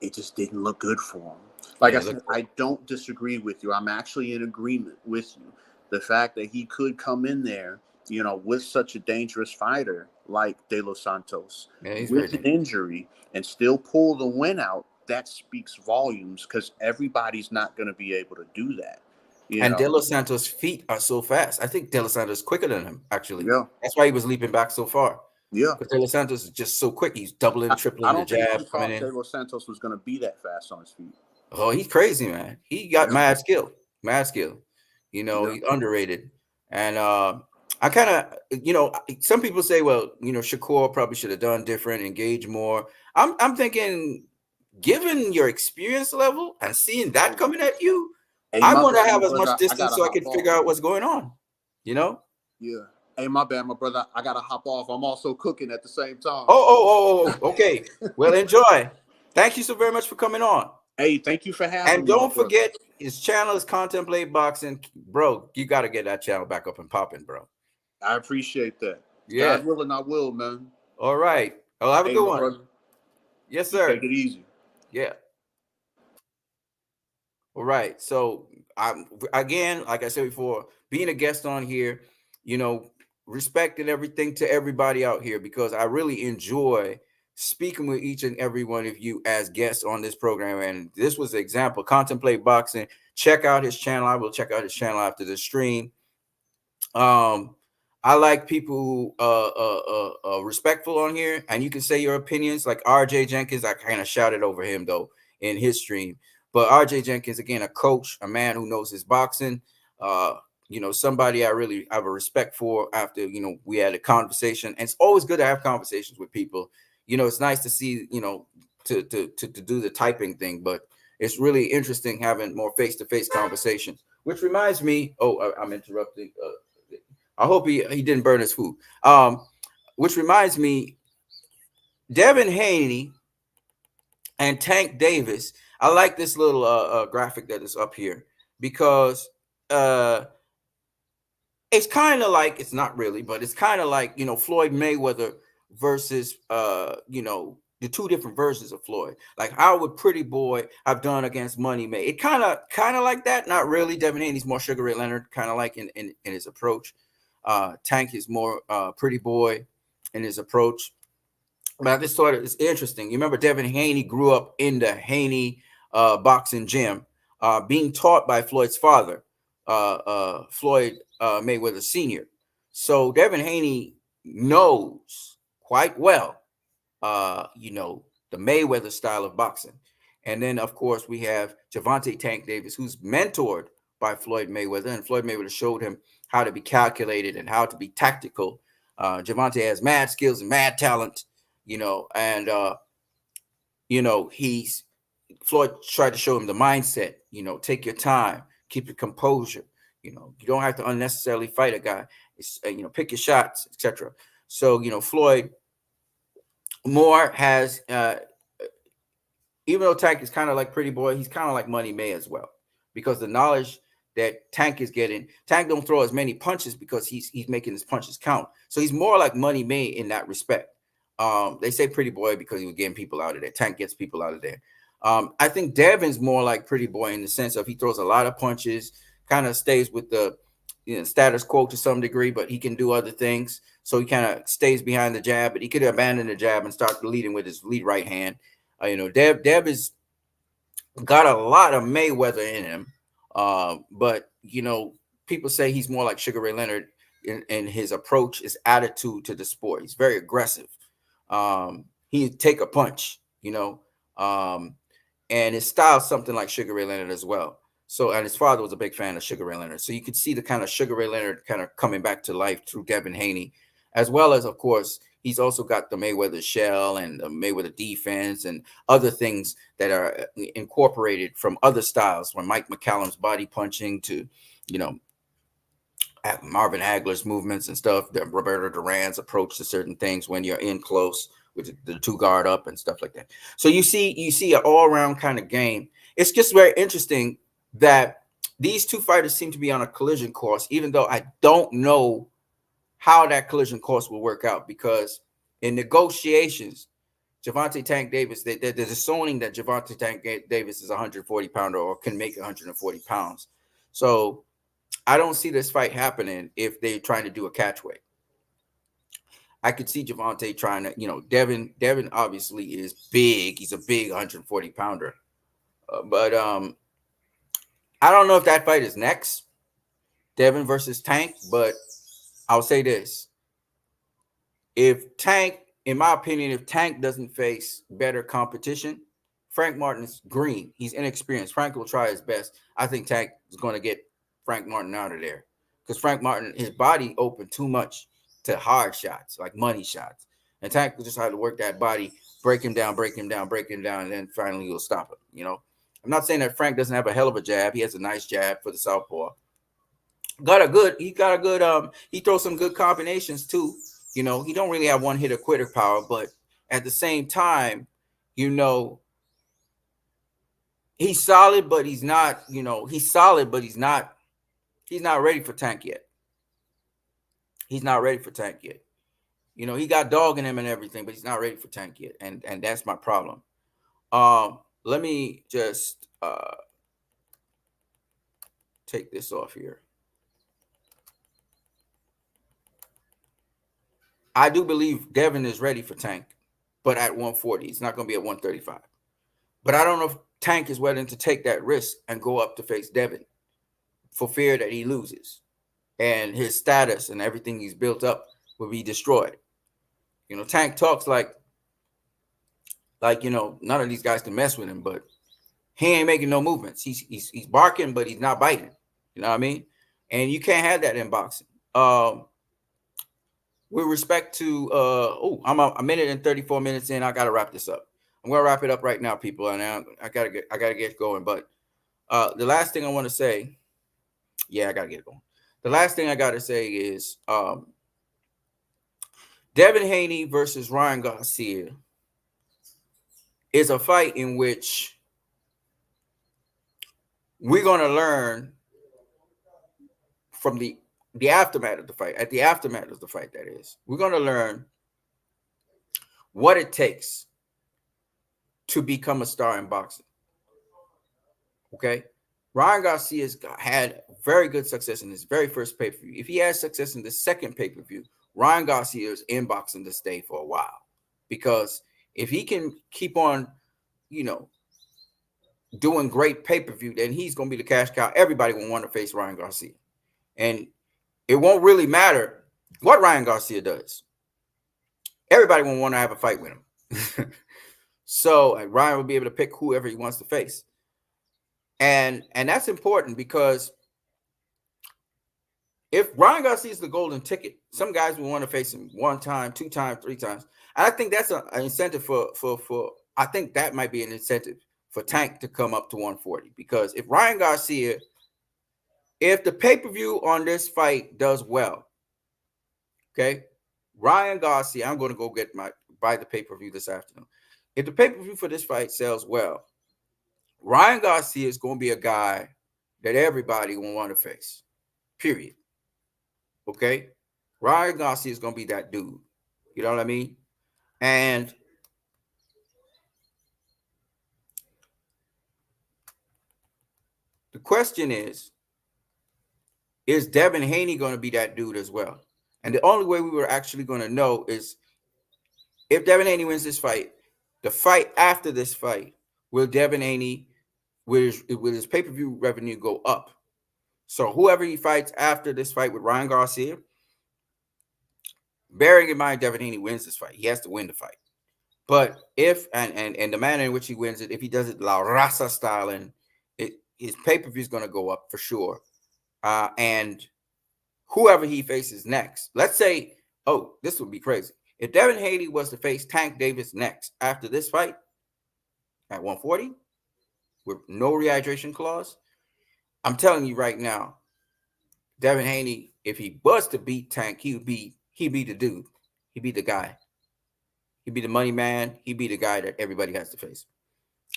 it just didn't look good for him. Like I Yeah, look. said, I don't disagree with you. I'm actually in agreement with you. The fact that he could come in there, with such a dangerous fighter like De Los Santos Yeah, he's very with an dangerous. injury and still pull the win out, that speaks volumes because everybody's not going to be able to do that. You And De know, Los Santos' feet are so fast. I think De Los Santos is quicker than him, actually. yeah, That's why he was leaping back so far. yeah. Because De Los Santos is just so quick. He's doubling, I tripling the don't think he jab coming thought De in. Los Santos was going to be that fast on his feet. Oh, he's crazy, man. He got Yeah, mad skill. Mad skill. yeah. He's underrated. And I kind of, some people say, well, Shakur probably should have done different, engage more. I'm thinking, given your experience level and seeing that coming at you, Hey, I my want to bad, my have as much brother. I distance gotta so I hop can figure off. out what's going on. You know? Yeah. Hey, my bad, my brother. I gotta hop off. I'm also cooking at the same time. Okay. Well, enjoy. Thank you so very much for coming on. Hey, thank you for having And me, my don't brother. forget his channel is Contemplate Boxing. Bro, you got to get that channel back up and popping, bro. I appreciate that. Yeah. God willing, I will, man. All right. Well, have a Hey, good my one. brother. Yes, You take sir. it easy. Yeah. All right. So, again, like I said before, being a guest on here, you know, respect and everything to everybody out here because I really enjoy speaking with each and every one of you as guests on this program. And this was an example. Contemplate Boxing. Check out his channel. I will check out his channel after the stream. Um, I like people who respectful on here, and you can say your opinions. Like RJ Jenkins, I kind of shouted over him though in his stream. But RJ Jenkins, again, a coach, a man who knows his boxing. Uh, somebody I really have a respect for. After we had a conversation, and it's always good to have conversations with people. It's nice to see to do the typing thing, but it's really interesting having more face to face conversations. Which reminds me, I'm interrupting. I hope he didn't burn his food. Which reminds me, Devin Haney And Tank Davis, I like this little graphic that is up here because uh, it's kind of like, it's not really, but it's kind of like, Floyd Mayweather versus the two different versions of Floyd. Like, how would Pretty Boy have done against Money May? It kind of like that. Not really. Devin Haney's more Sugar Ray Leonard, kind of like in his approach. Tank is more Pretty Boy in his approach. But I just thought it was interesting. You remember Devin Haney grew up in the Haney boxing gym, being taught by Floyd's father, Floyd Mayweather Sr. So Devin Haney knows quite well, the Mayweather style of boxing. And then, of course, we have Gervonta Tank Davis, who's mentored by Floyd Mayweather, and Floyd Mayweather showed him how to be calculated and how to be tactical. Gervonta has mad skills and mad talent, and he's Floyd tried to show him the mindset. Take your time, keep your composure. You don't have to unnecessarily fight a guy. It's, pick your shots, etc. So Floyd Moore has, even though Tank is kind of like Pretty Boy, he's kind of like Money May as well, because the knowledge that Tank is getting, Tank don't throw as many punches because he's making his punches count. So he's more like Money May in that respect. They say Pretty Boy because he was getting people out of there. Tank gets people out of there. I think Devin's more like Pretty Boy in the sense of he throws a lot of punches, kind of stays with the status quo to some degree, but he can do other things. So he kind of stays behind the jab, but he could abandon the jab and start leading with his lead right hand. Dev is got a lot of Mayweather in him, but people say he's more like Sugar Ray Leonard in his approach, his attitude to the sport. He's very aggressive. He take a punch, and his style something like Sugar Ray Leonard as well. So, and his father was a big fan of Sugar Ray Leonard. So you could see the kind of Sugar Ray Leonard kind of coming back to life through Devin Haney, as well as, of course, he's also got the Mayweather shell and the Mayweather defense and other things that are incorporated from other styles, from Mike McCallum's body punching to, Marvin Hagler's movements and stuff, that Roberto Duran's approach to certain things when you're in close with the two guard up and stuff like that. So you see an all around kind of game. It's just very interesting that these two fighters seem to be on a collision course, even though I don't know how that collision course will work out, because in negotiations, Gervonta Tank Davis, there's assuming that Gervonta Tank Davis is a 140 pounder or can make 140 pounds. So I don't see this fight happening if they're trying to do a catchweight. I could see Gervonta trying to, Devin obviously is big. He's a big 140 pounder. But I don't know if that fight is next, Devin versus Tank, but I'll say this. If Tank, in my opinion, if Tank doesn't face better competition, Frank Martin's green. He's inexperienced. Frank will try his best. I think Tank is going to get Frank Martin out of there, because Frank Martin, his body opened too much to hard shots, like money shots. And Tank will just have to work that body, break him down, and then finally he'll stop him. I'm not saying that Frank doesn't have a hell of a jab. He has a nice jab for the southpaw. He throws some good combinations too. He don't really have one hitter quitter power, but at the same time, he's solid, but he's not, he's solid, but he's not ready for Tank yet. He's not ready for Tank yet. He got dog in him and everything, but he's not ready for Tank yet. And that's my problem. Let me just take this off here. I do believe Devin is ready for Tank, but at 140. It's not going to be at 135. But I don't know if Tank is willing to take that risk and go up to face Devin for fear that he loses and his status and everything he's built up will be destroyed. Tank talks like none of these guys can mess with him, but he ain't making no movements. He's barking, but he's not biting. You know what I mean? And you can't have that in boxing. With respect to I'm a minute and 34 minutes in. I gotta wrap this up. I'm gonna wrap it up right now, people, and I gotta get going. But the last thing I want to say, I gotta get going. The last thing I gotta say is Devin Haney versus Ryan Garcia is a fight in which we're going to learn from the aftermath of the fight. At the aftermath of the fight, that is, we're going to learn what it takes to become a star in boxing. Okay, Ryan Garcia's had very good success in his very first pay-per-view. If he has success in the second pay-per-view, Ryan Garcia is in boxing to stay for a while, because if he can keep on, you know, doing great pay-per-view, then he's going to be the cash cow. Everybody will want to face Ryan Garcia, and it won't really matter what Ryan Garcia does. Everybody will want to have a fight with him. So Ryan will be able to pick whoever he wants to face. And that's important, because if Ryan Garcia is the golden ticket, some guys will want to face him one time, two times, three times. And I think that's an incentive for I think that might be an incentive for Tank to come up to 140, because if Ryan Garcia, if the pay-per-view on this fight does well, okay, Ryan Garcia, I'm going to go buy the pay-per-view this afternoon. If the pay-per-view for this fight sells well, Ryan Garcia is going to be a guy that everybody will want to face, period. Okay? Ryan Garcia is going to be that dude. You know what I mean? And the question is Devin Haney going to be that dude as well? And the only way we were actually going to know is if Devin Haney wins this fight, the fight after this fight, will Devin Haney, will his pay-per-view revenue go up? So whoever he fights after this fight with Ryan Garcia, bearing in mind Devin Haney wins this fight, he has to win the fight. But if and the manner in which he wins it, if he does it La Raza style, and his pay-per-view is going to go up for sure. And whoever he faces next, let's say, oh, this would be crazy. If Devin Haney was to face Tank Davis next after this fight at 140 with no rehydration clause, I'm telling you right now, Devin Haney, if he was to beat Tank, he'd be the dude. He'd be the guy. He'd be the money man. He'd be the guy that everybody has to face.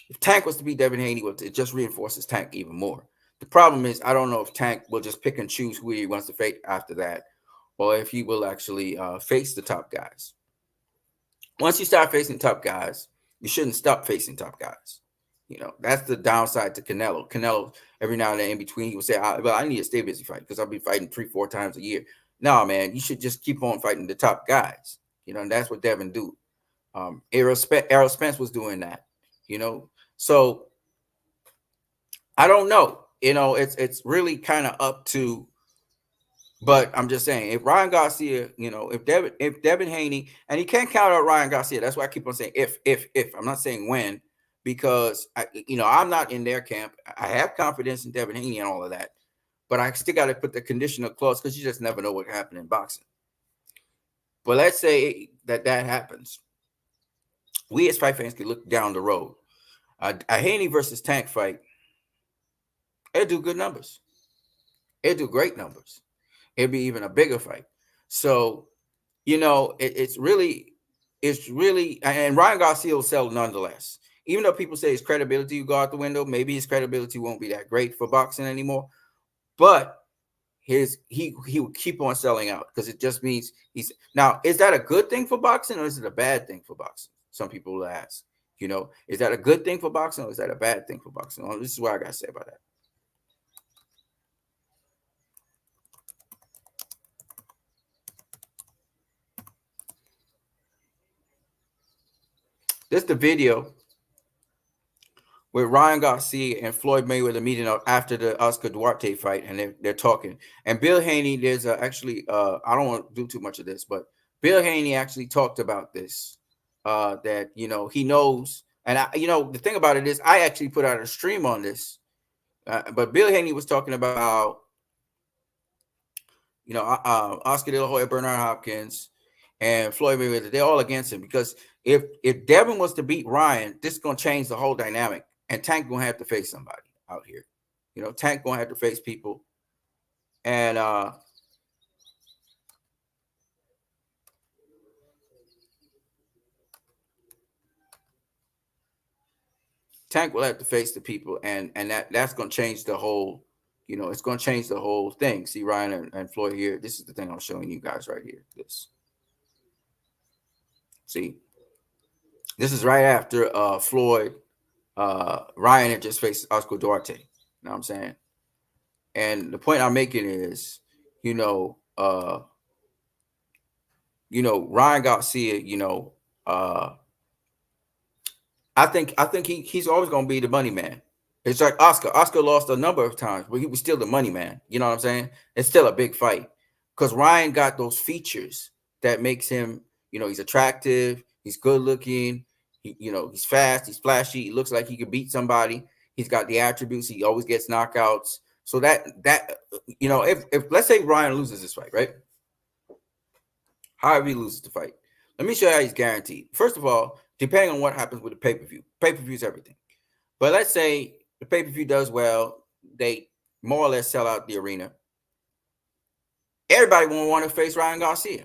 If Tank was to beat Devin Haney, it just reinforces Tank even more. The problem is, I don't know if Tank will just pick and choose who he wants to face after that, or if he will actually face the top guys. Once you start facing top guys, you shouldn't stop facing top guys. You know, that's the downside to Canelo. Canelo, every now and then in between, he will say, well, I need to stay busy fight because I'll be fighting 3-4 times a year. No, man, you should just keep on fighting the top guys. You know, and that's what Devin do. Errol Spence was doing that, you know. So I don't know. You know, it's really kind of up to, but I'm just saying, if Ryan Garcia, you know, if Devin Haney, and he can't count out Ryan Garcia. That's why I keep on saying if. I'm not saying when, because I'm not in their camp. I have confidence in Devin Haney and all of that, but I still got to put the conditional clause, because you just never know what can happen in boxing. But let's say that happens. We as fight fans can look down the road. A Haney versus Tank fight, it'll do good numbers. It'll do great numbers. It'll be even a bigger fight. So, it's really, and Ryan Garcia will sell nonetheless. Even though people say his credibility will go out the window, maybe his credibility won't be that great for boxing anymore. But he will keep on selling out, because it just means he's now. Is that a good thing for boxing, or is it a bad thing for boxing? Some people will ask. Is that a good thing for boxing, or is that a bad thing for boxing? Well, this is what I got to say about that. This is the video with Ryan Garcia and Floyd Mayweather meeting up after the Oscar Duarte fight, and they're talking. And Bill Haney, there's actually, I don't want to do too much of this, but Bill Haney actually talked about this, that, he knows. And, the thing about it is, I actually put out a stream on this, but Bill Haney was talking about, Oscar De La Hoya, Bernard Hopkins, and Floyd Mayweather. They're all against him, because if Devin was to beat Ryan, this is going to change the whole dynamic. And Tank going to have to face somebody out here. Tank going to have to face people. And Tank will have to face the people, and that's going to change the whole. It's going to change the whole thing. See Ryan and Floyd here. This is the thing I'm showing you guys right here. See, this is right after Floyd. Ryan had just faced Oscar Duarte. You know what I'm saying? And the point I'm making is, you know, uh, Ryan Garcia. I think he's always gonna be the money man. It's like Oscar. Oscar lost a number of times, but he was still the money man. You know what I'm saying? It's still a big fight because Ryan got those features that makes him. He's attractive. He's good looking. He's fast. He's flashy. He looks like he could beat somebody. He's got the attributes. He always gets knockouts. So if let's say Ryan loses this fight, right? However he loses the fight, let me show you how he's guaranteed. First of all, depending on what happens with the pay-per-view. Pay-per-view is everything. But let's say the pay-per-view does well. They more or less sell out the arena. Everybody won't want to face Ryan Garcia.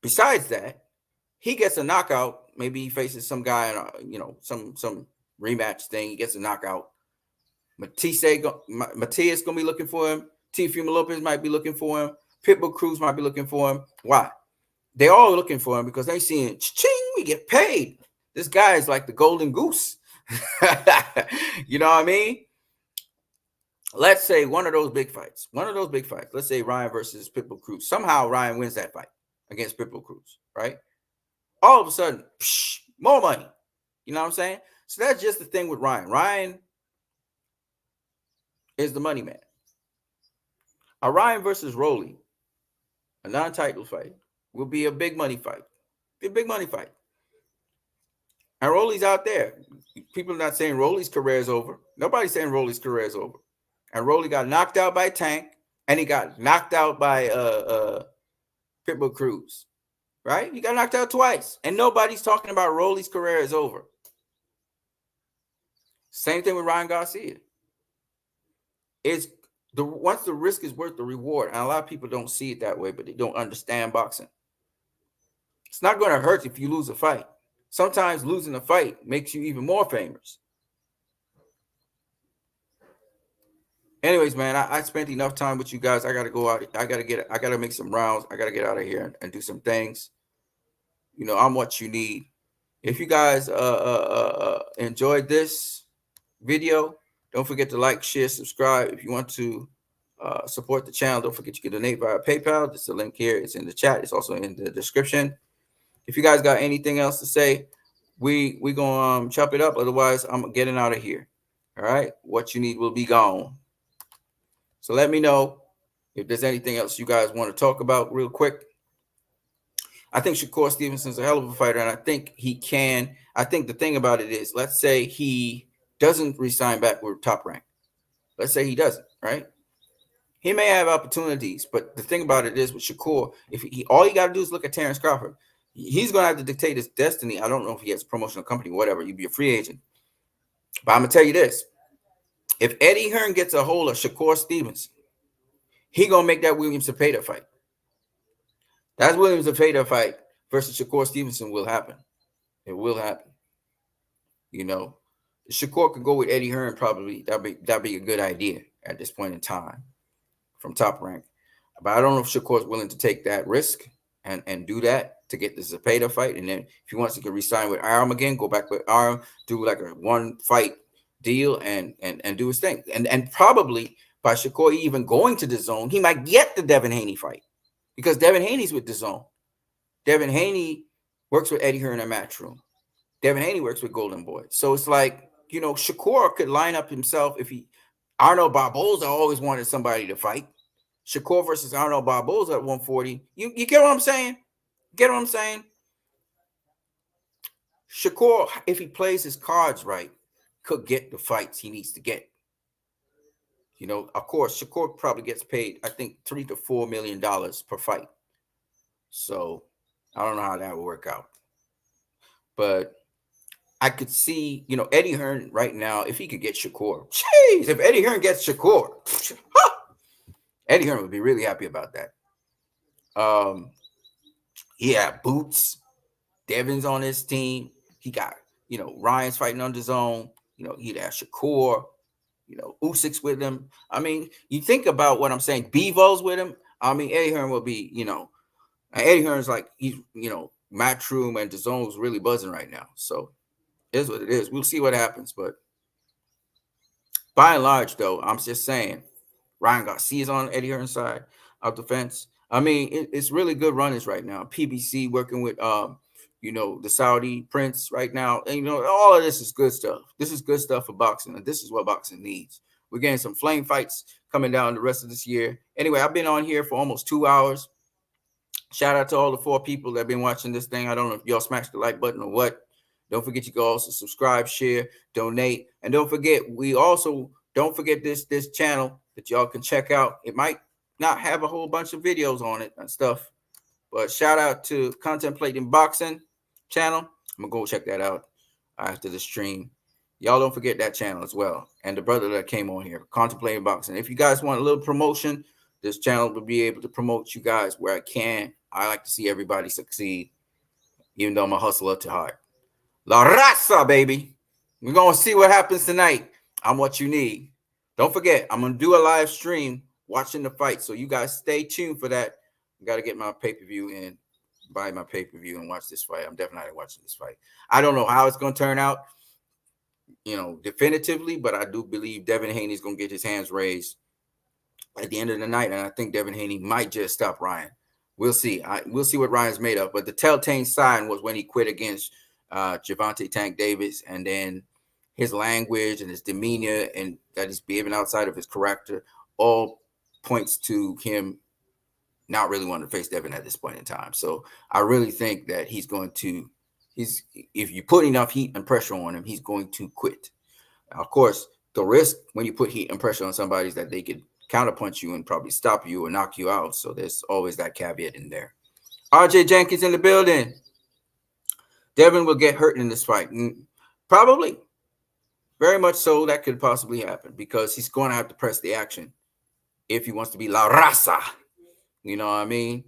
Besides that, he gets a knockout. Maybe he faces some guy in some rematch thing. He gets a knockout. Matias gonna be looking for him. Teofimo Lopez might be looking for him. Pitbull Cruz might be looking for him. Why? They're all looking for him because they're seeing, ching, we get paid. This guy is like the golden goose. You know what I mean? Let's say one of those big fights. Let's say Ryan versus Pitbull Cruz. Somehow Ryan wins that fight against Pitbull Cruz, right? All of a sudden, more money. You know what I'm saying? So that's just the thing with Ryan. Ryan is the money man. A Ryan versus Rolly, a non-title fight, will be a big money fight. Be a big money fight. And Rolly's out there. People are not saying Rolly's career is over. Nobody's saying Rolly's career is over. And Rolly got knocked out by Tank, and he got knocked out by Pitbull Cruz. Right? He got knocked out twice. And nobody's talking about Rolly's career is over. Same thing with Ryan Garcia. Once the risk is worth the reward, and a lot of people don't see it that way, but they don't understand boxing. It's not going to hurt if you lose a fight. Sometimes losing a fight makes you even more famous. Anyways, man, I spent enough time with you guys. I got to go out. I got to make some rounds. I got to get out of here and do some things. I'm what you need. If you guys enjoyed this video, don't forget to like, share, subscribe. If you want to support the channel, don't forget you can donate via PayPal. There's a link here. It's in the chat. It's also in the description. If you guys got anything else to say, we gonna chop it up. Otherwise, I'm getting out of here. All right. What you need will be gone. So let me know if there's anything else you guys want to talk about real quick. I think Shakur Stevenson's a hell of a fighter, and I think he can. I think the thing about it is, let's say he doesn't resign back with Top Rank. Let's say he doesn't, right? He may have opportunities, but the thing about it is with Shakur, if all you got to do is look at Terrence Crawford. He's going to have to dictate his destiny. I don't know if he has a promotional company, whatever. You'd be a free agent. But I'm going to tell you this. If Eddie Hearn gets a hold of Shakur Stevenson, he going to make that Williams Zepeda fight. That Williams Zepeda fight versus Shakur Stevenson will happen. It will happen. Shakur could go with Eddie Hearn probably. That'd be a good idea at this point in time from Top Rank. But I don't know if Shakur is willing to take that risk and do that to get the Zepeda fight. And then if he wants, he can resign with Arm again, go back with Arm, do like a one fight deal and do his thing. And probably by Shakur even going to the zone, he might get the Devin Haney fight because Devin Haney's with the zone. Devin Haney works with Eddie Hearn in Matchroom. Devin Haney works with Golden Boy. So it's like, Shakur could line up himself if Arnold Barboza always wanted somebody to fight. Shakur versus Arnold Barboza at 140. You get what I'm saying? Get what I'm saying? Shakur, if he plays his cards right, could get the fights he needs to get. Of course, Shakur probably gets paid, I think, $3 to $4 million per fight. So I don't know how that would work out. But I could see, Eddie Hearn right now, if he could get Shakur. Jeez, if Eddie Hearn gets Shakur, Eddie Hearn would be really happy about that. He had Boots. Devin's on his team. He got, Ryan's fighting on his own. He'd have Shakur, Usyk's with him. I mean, you think about what I'm saying. Bevo's with him. I mean, Eddie Hearn will be, Eddie Hearn's like he's, Matt Troom and DAZN's really buzzing right now. So it is what it is. We'll see what happens. But by and large, though, I'm just saying, Ryan Garcia's on Eddie Hearn's side of the fence. I mean, it's really good runners right now. PBC working with, the Saudi Prince right now. And, all of this is good stuff. This is good stuff for boxing, and this is what boxing needs. We're getting some flame fights coming down the rest of this year. Anyway, I've been on here for almost 2 hours. Shout out to all the 4 people that have been watching this thing. I don't know if y'all smashed the like button or what. Don't forget you can also subscribe, share, donate, and don't forget don't forget this channel that y'all can check out. It might not have a whole bunch of videos on it and stuff, but shout out to Contemplating Boxing channel. I'm gonna go check that out after the stream. Y'all don't forget that channel as well, and the brother that came on here, Contemplating Boxing. If you guys want a little promotion, this channel will be able to promote you guys where I can. I like to see everybody succeed, even though I'm a hustler to heart. La Raza, baby. We're going to see what happens tonight. I'm what you need. Don't forget, I'm going to do a live stream watching the fight. So you guys stay tuned for that. I got to get my pay-per-view and buy my pay-per-view and watch this fight. I'm definitely watching this fight. I don't know how it's going to turn out, definitively, but I do believe Devin Haney is going to get his hands raised at the end of the night. And I think Devin Haney might just stop Ryan. We'll see. We'll see what Ryan's made of. But the telltale sign was when he quit against Gervonta Tank Davis, and then his language and his demeanor and that he's behaving outside of his character all points to him not really wanting to face Devin at this point in time. So I really think that if you put enough heat and pressure on him, he's going to quit. Now, of course, the risk when you put heat and pressure on somebody is that they could counterpunch you and probably stop you or knock you out. So there's always that caveat in there. RJ Jenkins in the building. Devin will get hurt in this fight. Probably. Very much so. That could possibly happen because he's going to have to press the action if he wants to be La Raza. You know what I mean?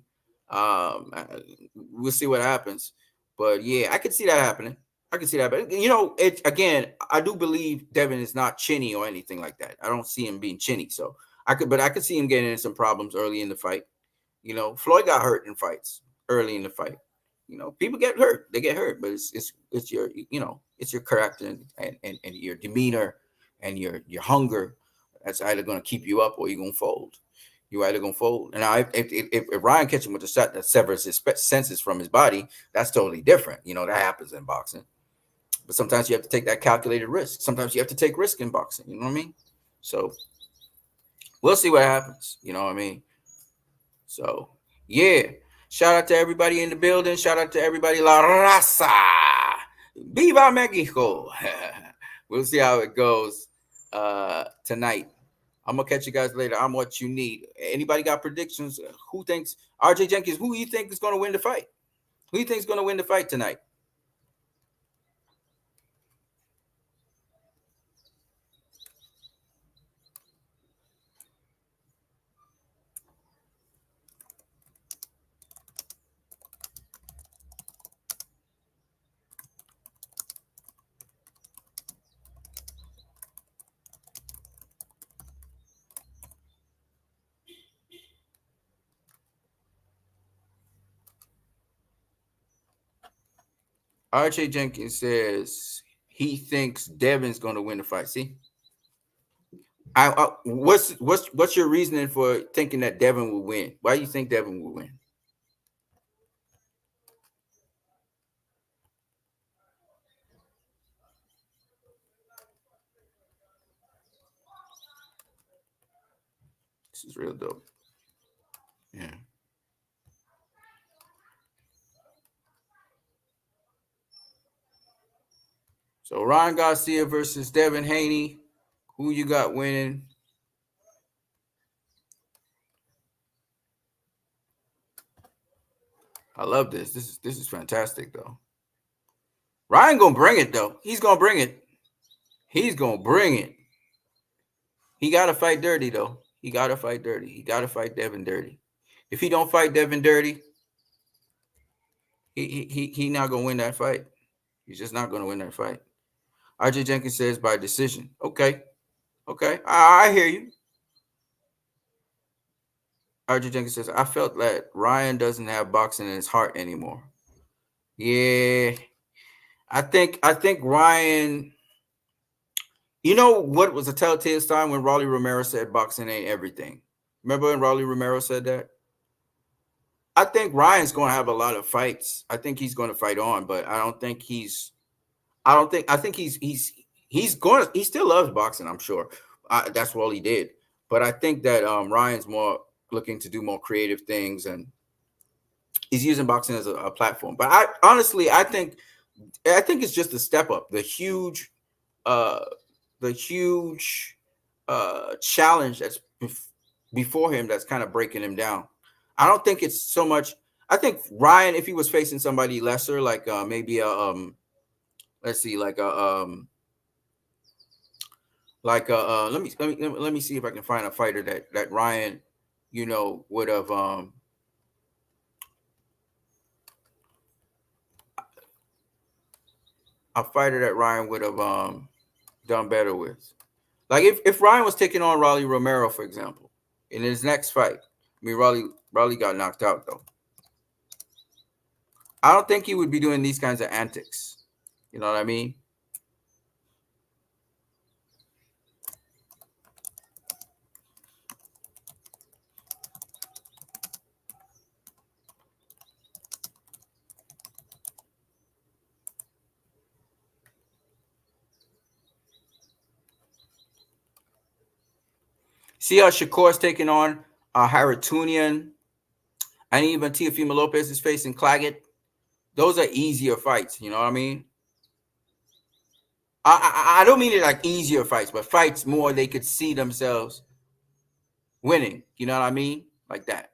We'll see what happens. But, yeah, I could see that happening. I can see that. But, again, I do believe Devin is not chinny or anything like that. I don't see him being chinny. So I could see him getting in some problems early in the fight. Floyd got hurt in fights early in the fight. People get hurt. They get hurt, but it's your it's your character and your demeanor and your hunger that's either going to keep you up or you're going to fold. You're either going to fold. And if Ryan catches him with a shot that severs his senses from his body, that's totally different. That happens in boxing. But sometimes you have to take that calculated risk. Sometimes you have to take risk in boxing. You know what I mean? So we'll see what happens. You know what I mean? So, yeah. Shout out to everybody in the building. Shout out to everybody. La Raza. Viva Mexico. We'll see how it goes tonight. I'm going to catch you guys later. I'm what you need. Anybody got predictions? Who thinks, RJ Jenkins, who you think is going to win the fight? Who you think is going to win the fight tonight? RJ Jenkins says he thinks Devin's going to win the fight. See, what's your reasoning for thinking that Devin will win? Why do you think Devin will win? This is real dope. Yeah. So Ryan Garcia versus Devin Haney. Who you got winning? I love this. This is fantastic though. Ryan gonna bring it though. He's gonna bring it. He's gonna bring it. He gotta fight dirty though. He gotta fight dirty. He gotta fight Devin dirty. If he don't fight Devin dirty, he not gonna win that fight. He's just not gonna win that fight. RJ Jenkins says by decision. Okay. Okay. I hear you. RJ Jenkins says, I felt that Ryan doesn't have boxing in his heart anymore. Yeah. I think Ryan, you know what was a telltale sign when Rolly Romero said boxing ain't everything? Remember when Rolly Romero said that? I think Ryan's going to have a lot of fights. I think he's going to fight on, but I don't think he's. I don't think. I think he's going. He still loves boxing. I'm sure. That's all he did. But I think that Ryan's more looking to do more creative things, and he's using boxing as a platform. But I honestly, I think it's just a step up. Uh, the huge challenge that's before him that's kind of breaking him down. I don't think it's so much. I think Ryan, if he was facing somebody lesser, like maybe a let's see, like a let me see if I can find a fighter that Ryan, would have a fighter that Ryan would have done better with. Like if Ryan was taking on Rolly Romero, for example, in his next fight. I mean, Rolly got knocked out though. I don't think he would be doing these kinds of antics. You know what I mean? See how Shakur's taking on Haratunian, and even Teofimo Lopez is facing Claggett. Those are easier fights. You know what I mean? I don't mean it like easier fights, but fights more they could see themselves winning. You know what I mean? Like that.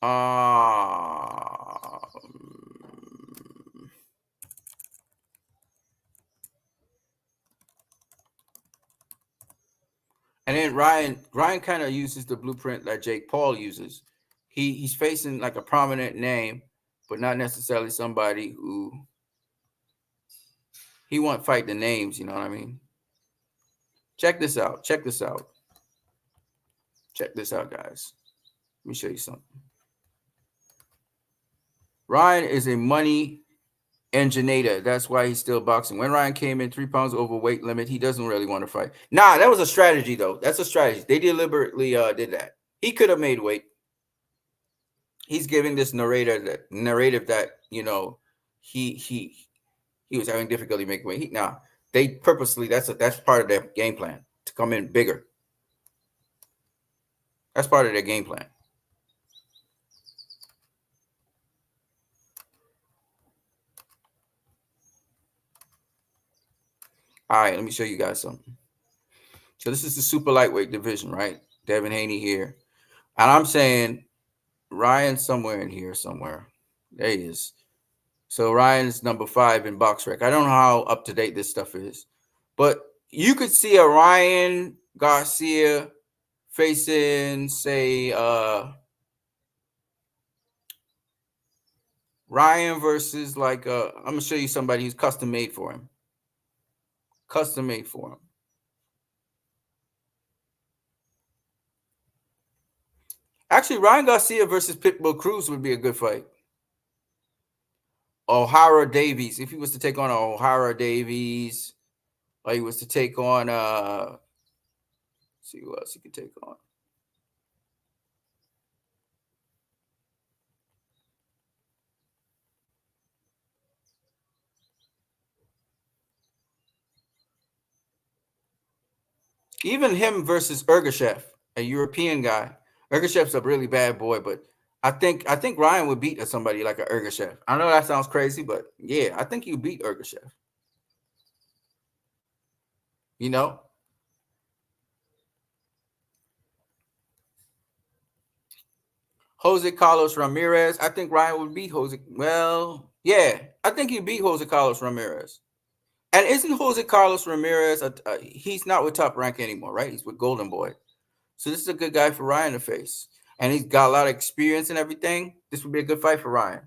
Um, and then Ryan kind of uses the blueprint that Jake Paul uses. He's facing like a prominent name, but not necessarily somebody who he won't fight the names. You know what I mean? Check this out. Check this out. Check this out, guys. Let me show you something. Ryan is a money engineer. That's why he's still boxing. When Ryan came in 3 pounds over weight limit, he doesn't really want to fight. Nah, that was a strategy, though. That's a strategy. They deliberately did that. He could have made weight. He's giving this narrative that he was having difficulty making weight. Nah, they purposely that's part of their game plan to come in bigger. That's part of their game plan. All right, let me show you guys something. So this is the super lightweight division, right? Devin Haney here. And I'm saying Ryan's somewhere in here somewhere. There he is. So Ryan's number 5 in BoxRec. I don't know how up to date this stuff is, but you could see a Ryan Garcia facing, say, Ryan versus like I'm gonna show you somebody who's custom made for him. Custom made for him. Actually, Ryan Garcia versus Pitbull Cruz would be a good fight. O'Hara Davies, if he was to take on O'Hara Davies, or he was to take on see who else he could take on. Even him versus Ergashev, a European guy. Ergashev's a really bad boy, but I think Ryan would beat somebody like a Ergashev. I know that sounds crazy, but yeah, I think he would beat Ergashev. You know, Jose Carlos Ramirez. I think Ryan would beat Jose. Well, yeah, I think he'd beat Jose Carlos Ramirez. And isn't Jose Carlos Ramirez? He's not with Top Rank anymore, right? He's with Golden Boy. So this is a good guy for Ryan to face, and he's got a lot of experience and everything. This would be a good fight for Ryan.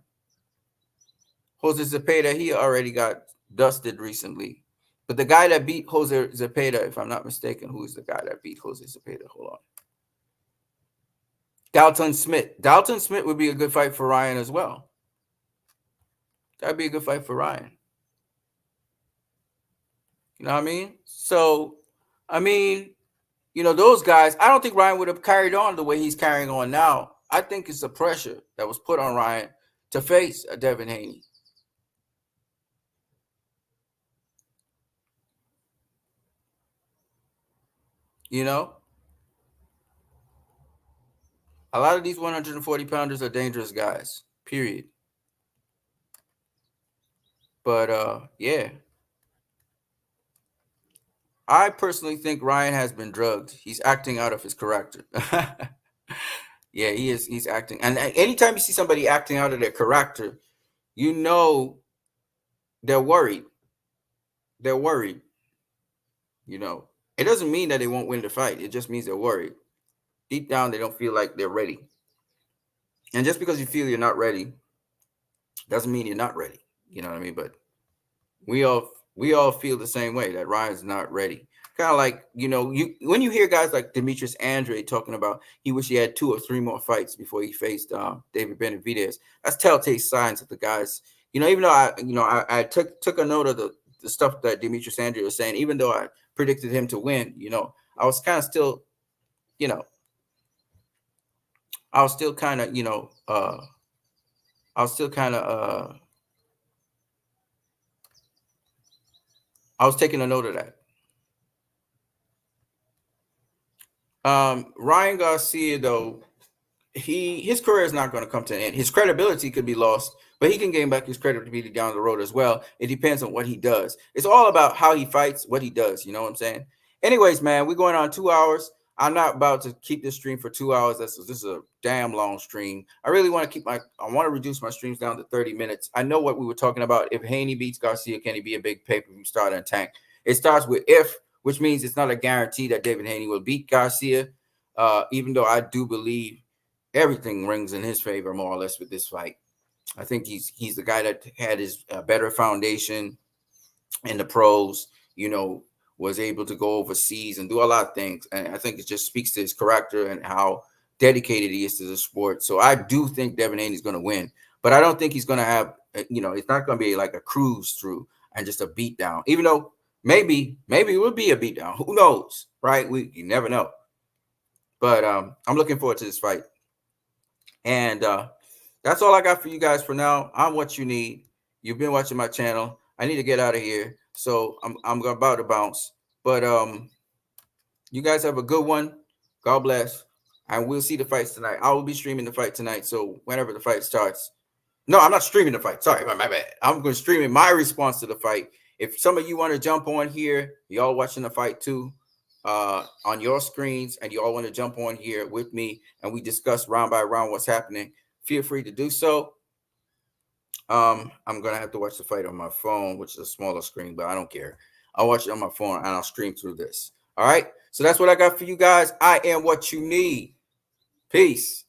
Jose Zepeda, he already got dusted recently. But the guy that beat Jose Zepeda, if I'm not mistaken, who is the guy that beat Jose Zepeda? Hold on. Dalton Smith. Dalton Smith would be a good fight for Ryan as well. That'd be a good fight for Ryan. You know what I mean? So, I mean, you know, those guys, I don't think Ryan would have carried on the way he's carrying on now. I think it's the pressure that was put on Ryan to face a Devin Haney. You know, a lot of these 140 pounders are dangerous guys, period. But yeah, I personally think Ryan has been drugged. He's acting out of his character. Yeah, he is. He's acting. And anytime you see somebody acting out of their character, you know they're worried. They're worried. You know, it doesn't mean that they won't win the fight. It just means they're worried. Deep down, they don't feel like they're ready. And just because you feel you're not ready doesn't mean you're not ready. You know what I mean? But we all feel the same way, that Ryan's not ready. Kind of like, you know, when you hear guys like Demetrius Andre talking about he wish he had 2 or 3 more fights before he faced David Benavidez, that's telltale signs of the guys. You know, even though I took a note of the stuff that Demetrius Andre was saying, even though I predicted him to win, you know, I was kind of still, you know, I was still kind of, you know, I was still kind of I was taking a note of that. Ryan Garcia, though, his career is not going to come to an end. His credibility could be lost, but he can gain back his credibility down the road as well. It depends on what he does. It's all about how he fights, what he does. You know what I'm saying? Anyways, man, we're going on 2 hours. I'm not about to keep this stream for 2 hours. This is a damn long stream. I really want to I want to reduce my streams down to 30 minutes. I know what we were talking about. If Haney beats Garcia, can he be a big pay-per-view starter and tank? It starts with if, which means it's not a guarantee that David Haney will beat Garcia, even though I do believe everything rings in his favor more or less with this fight. I think he's the guy that had his better foundation in the pros, you know, was able to go overseas and do a lot of things. And I think it just speaks to his character and how dedicated he is to the sport. So I do think Devin Haney is going to win, but I don't think he's going to have, you know, it's not going to be like a cruise through and just a beatdown, even though maybe it would be a beatdown. Who knows, right? You never know. But I'm looking forward to this fight. And that's all I got for you guys for now. I'm what you need. You've been watching my channel. I need to get out of here, so I'm about to bounce. But you guys have a good one. God bless, and we'll see the fights tonight. I will be streaming the fight tonight, so whenever the fight starts. No, I'm not streaming the fight. Sorry, my bad. I'm going to stream my response to the fight. If some of you want to jump on here, y'all watching the fight too, on your screens, and you all want to jump on here with me and we discuss round by round what's happening, feel free to do so. I'm gonna have to watch the fight on my phone, which is a smaller screen, but I don't care. I'll watch it on my phone and I'll stream through this. All right, so that's what I got for you guys. I am what you need. Peace.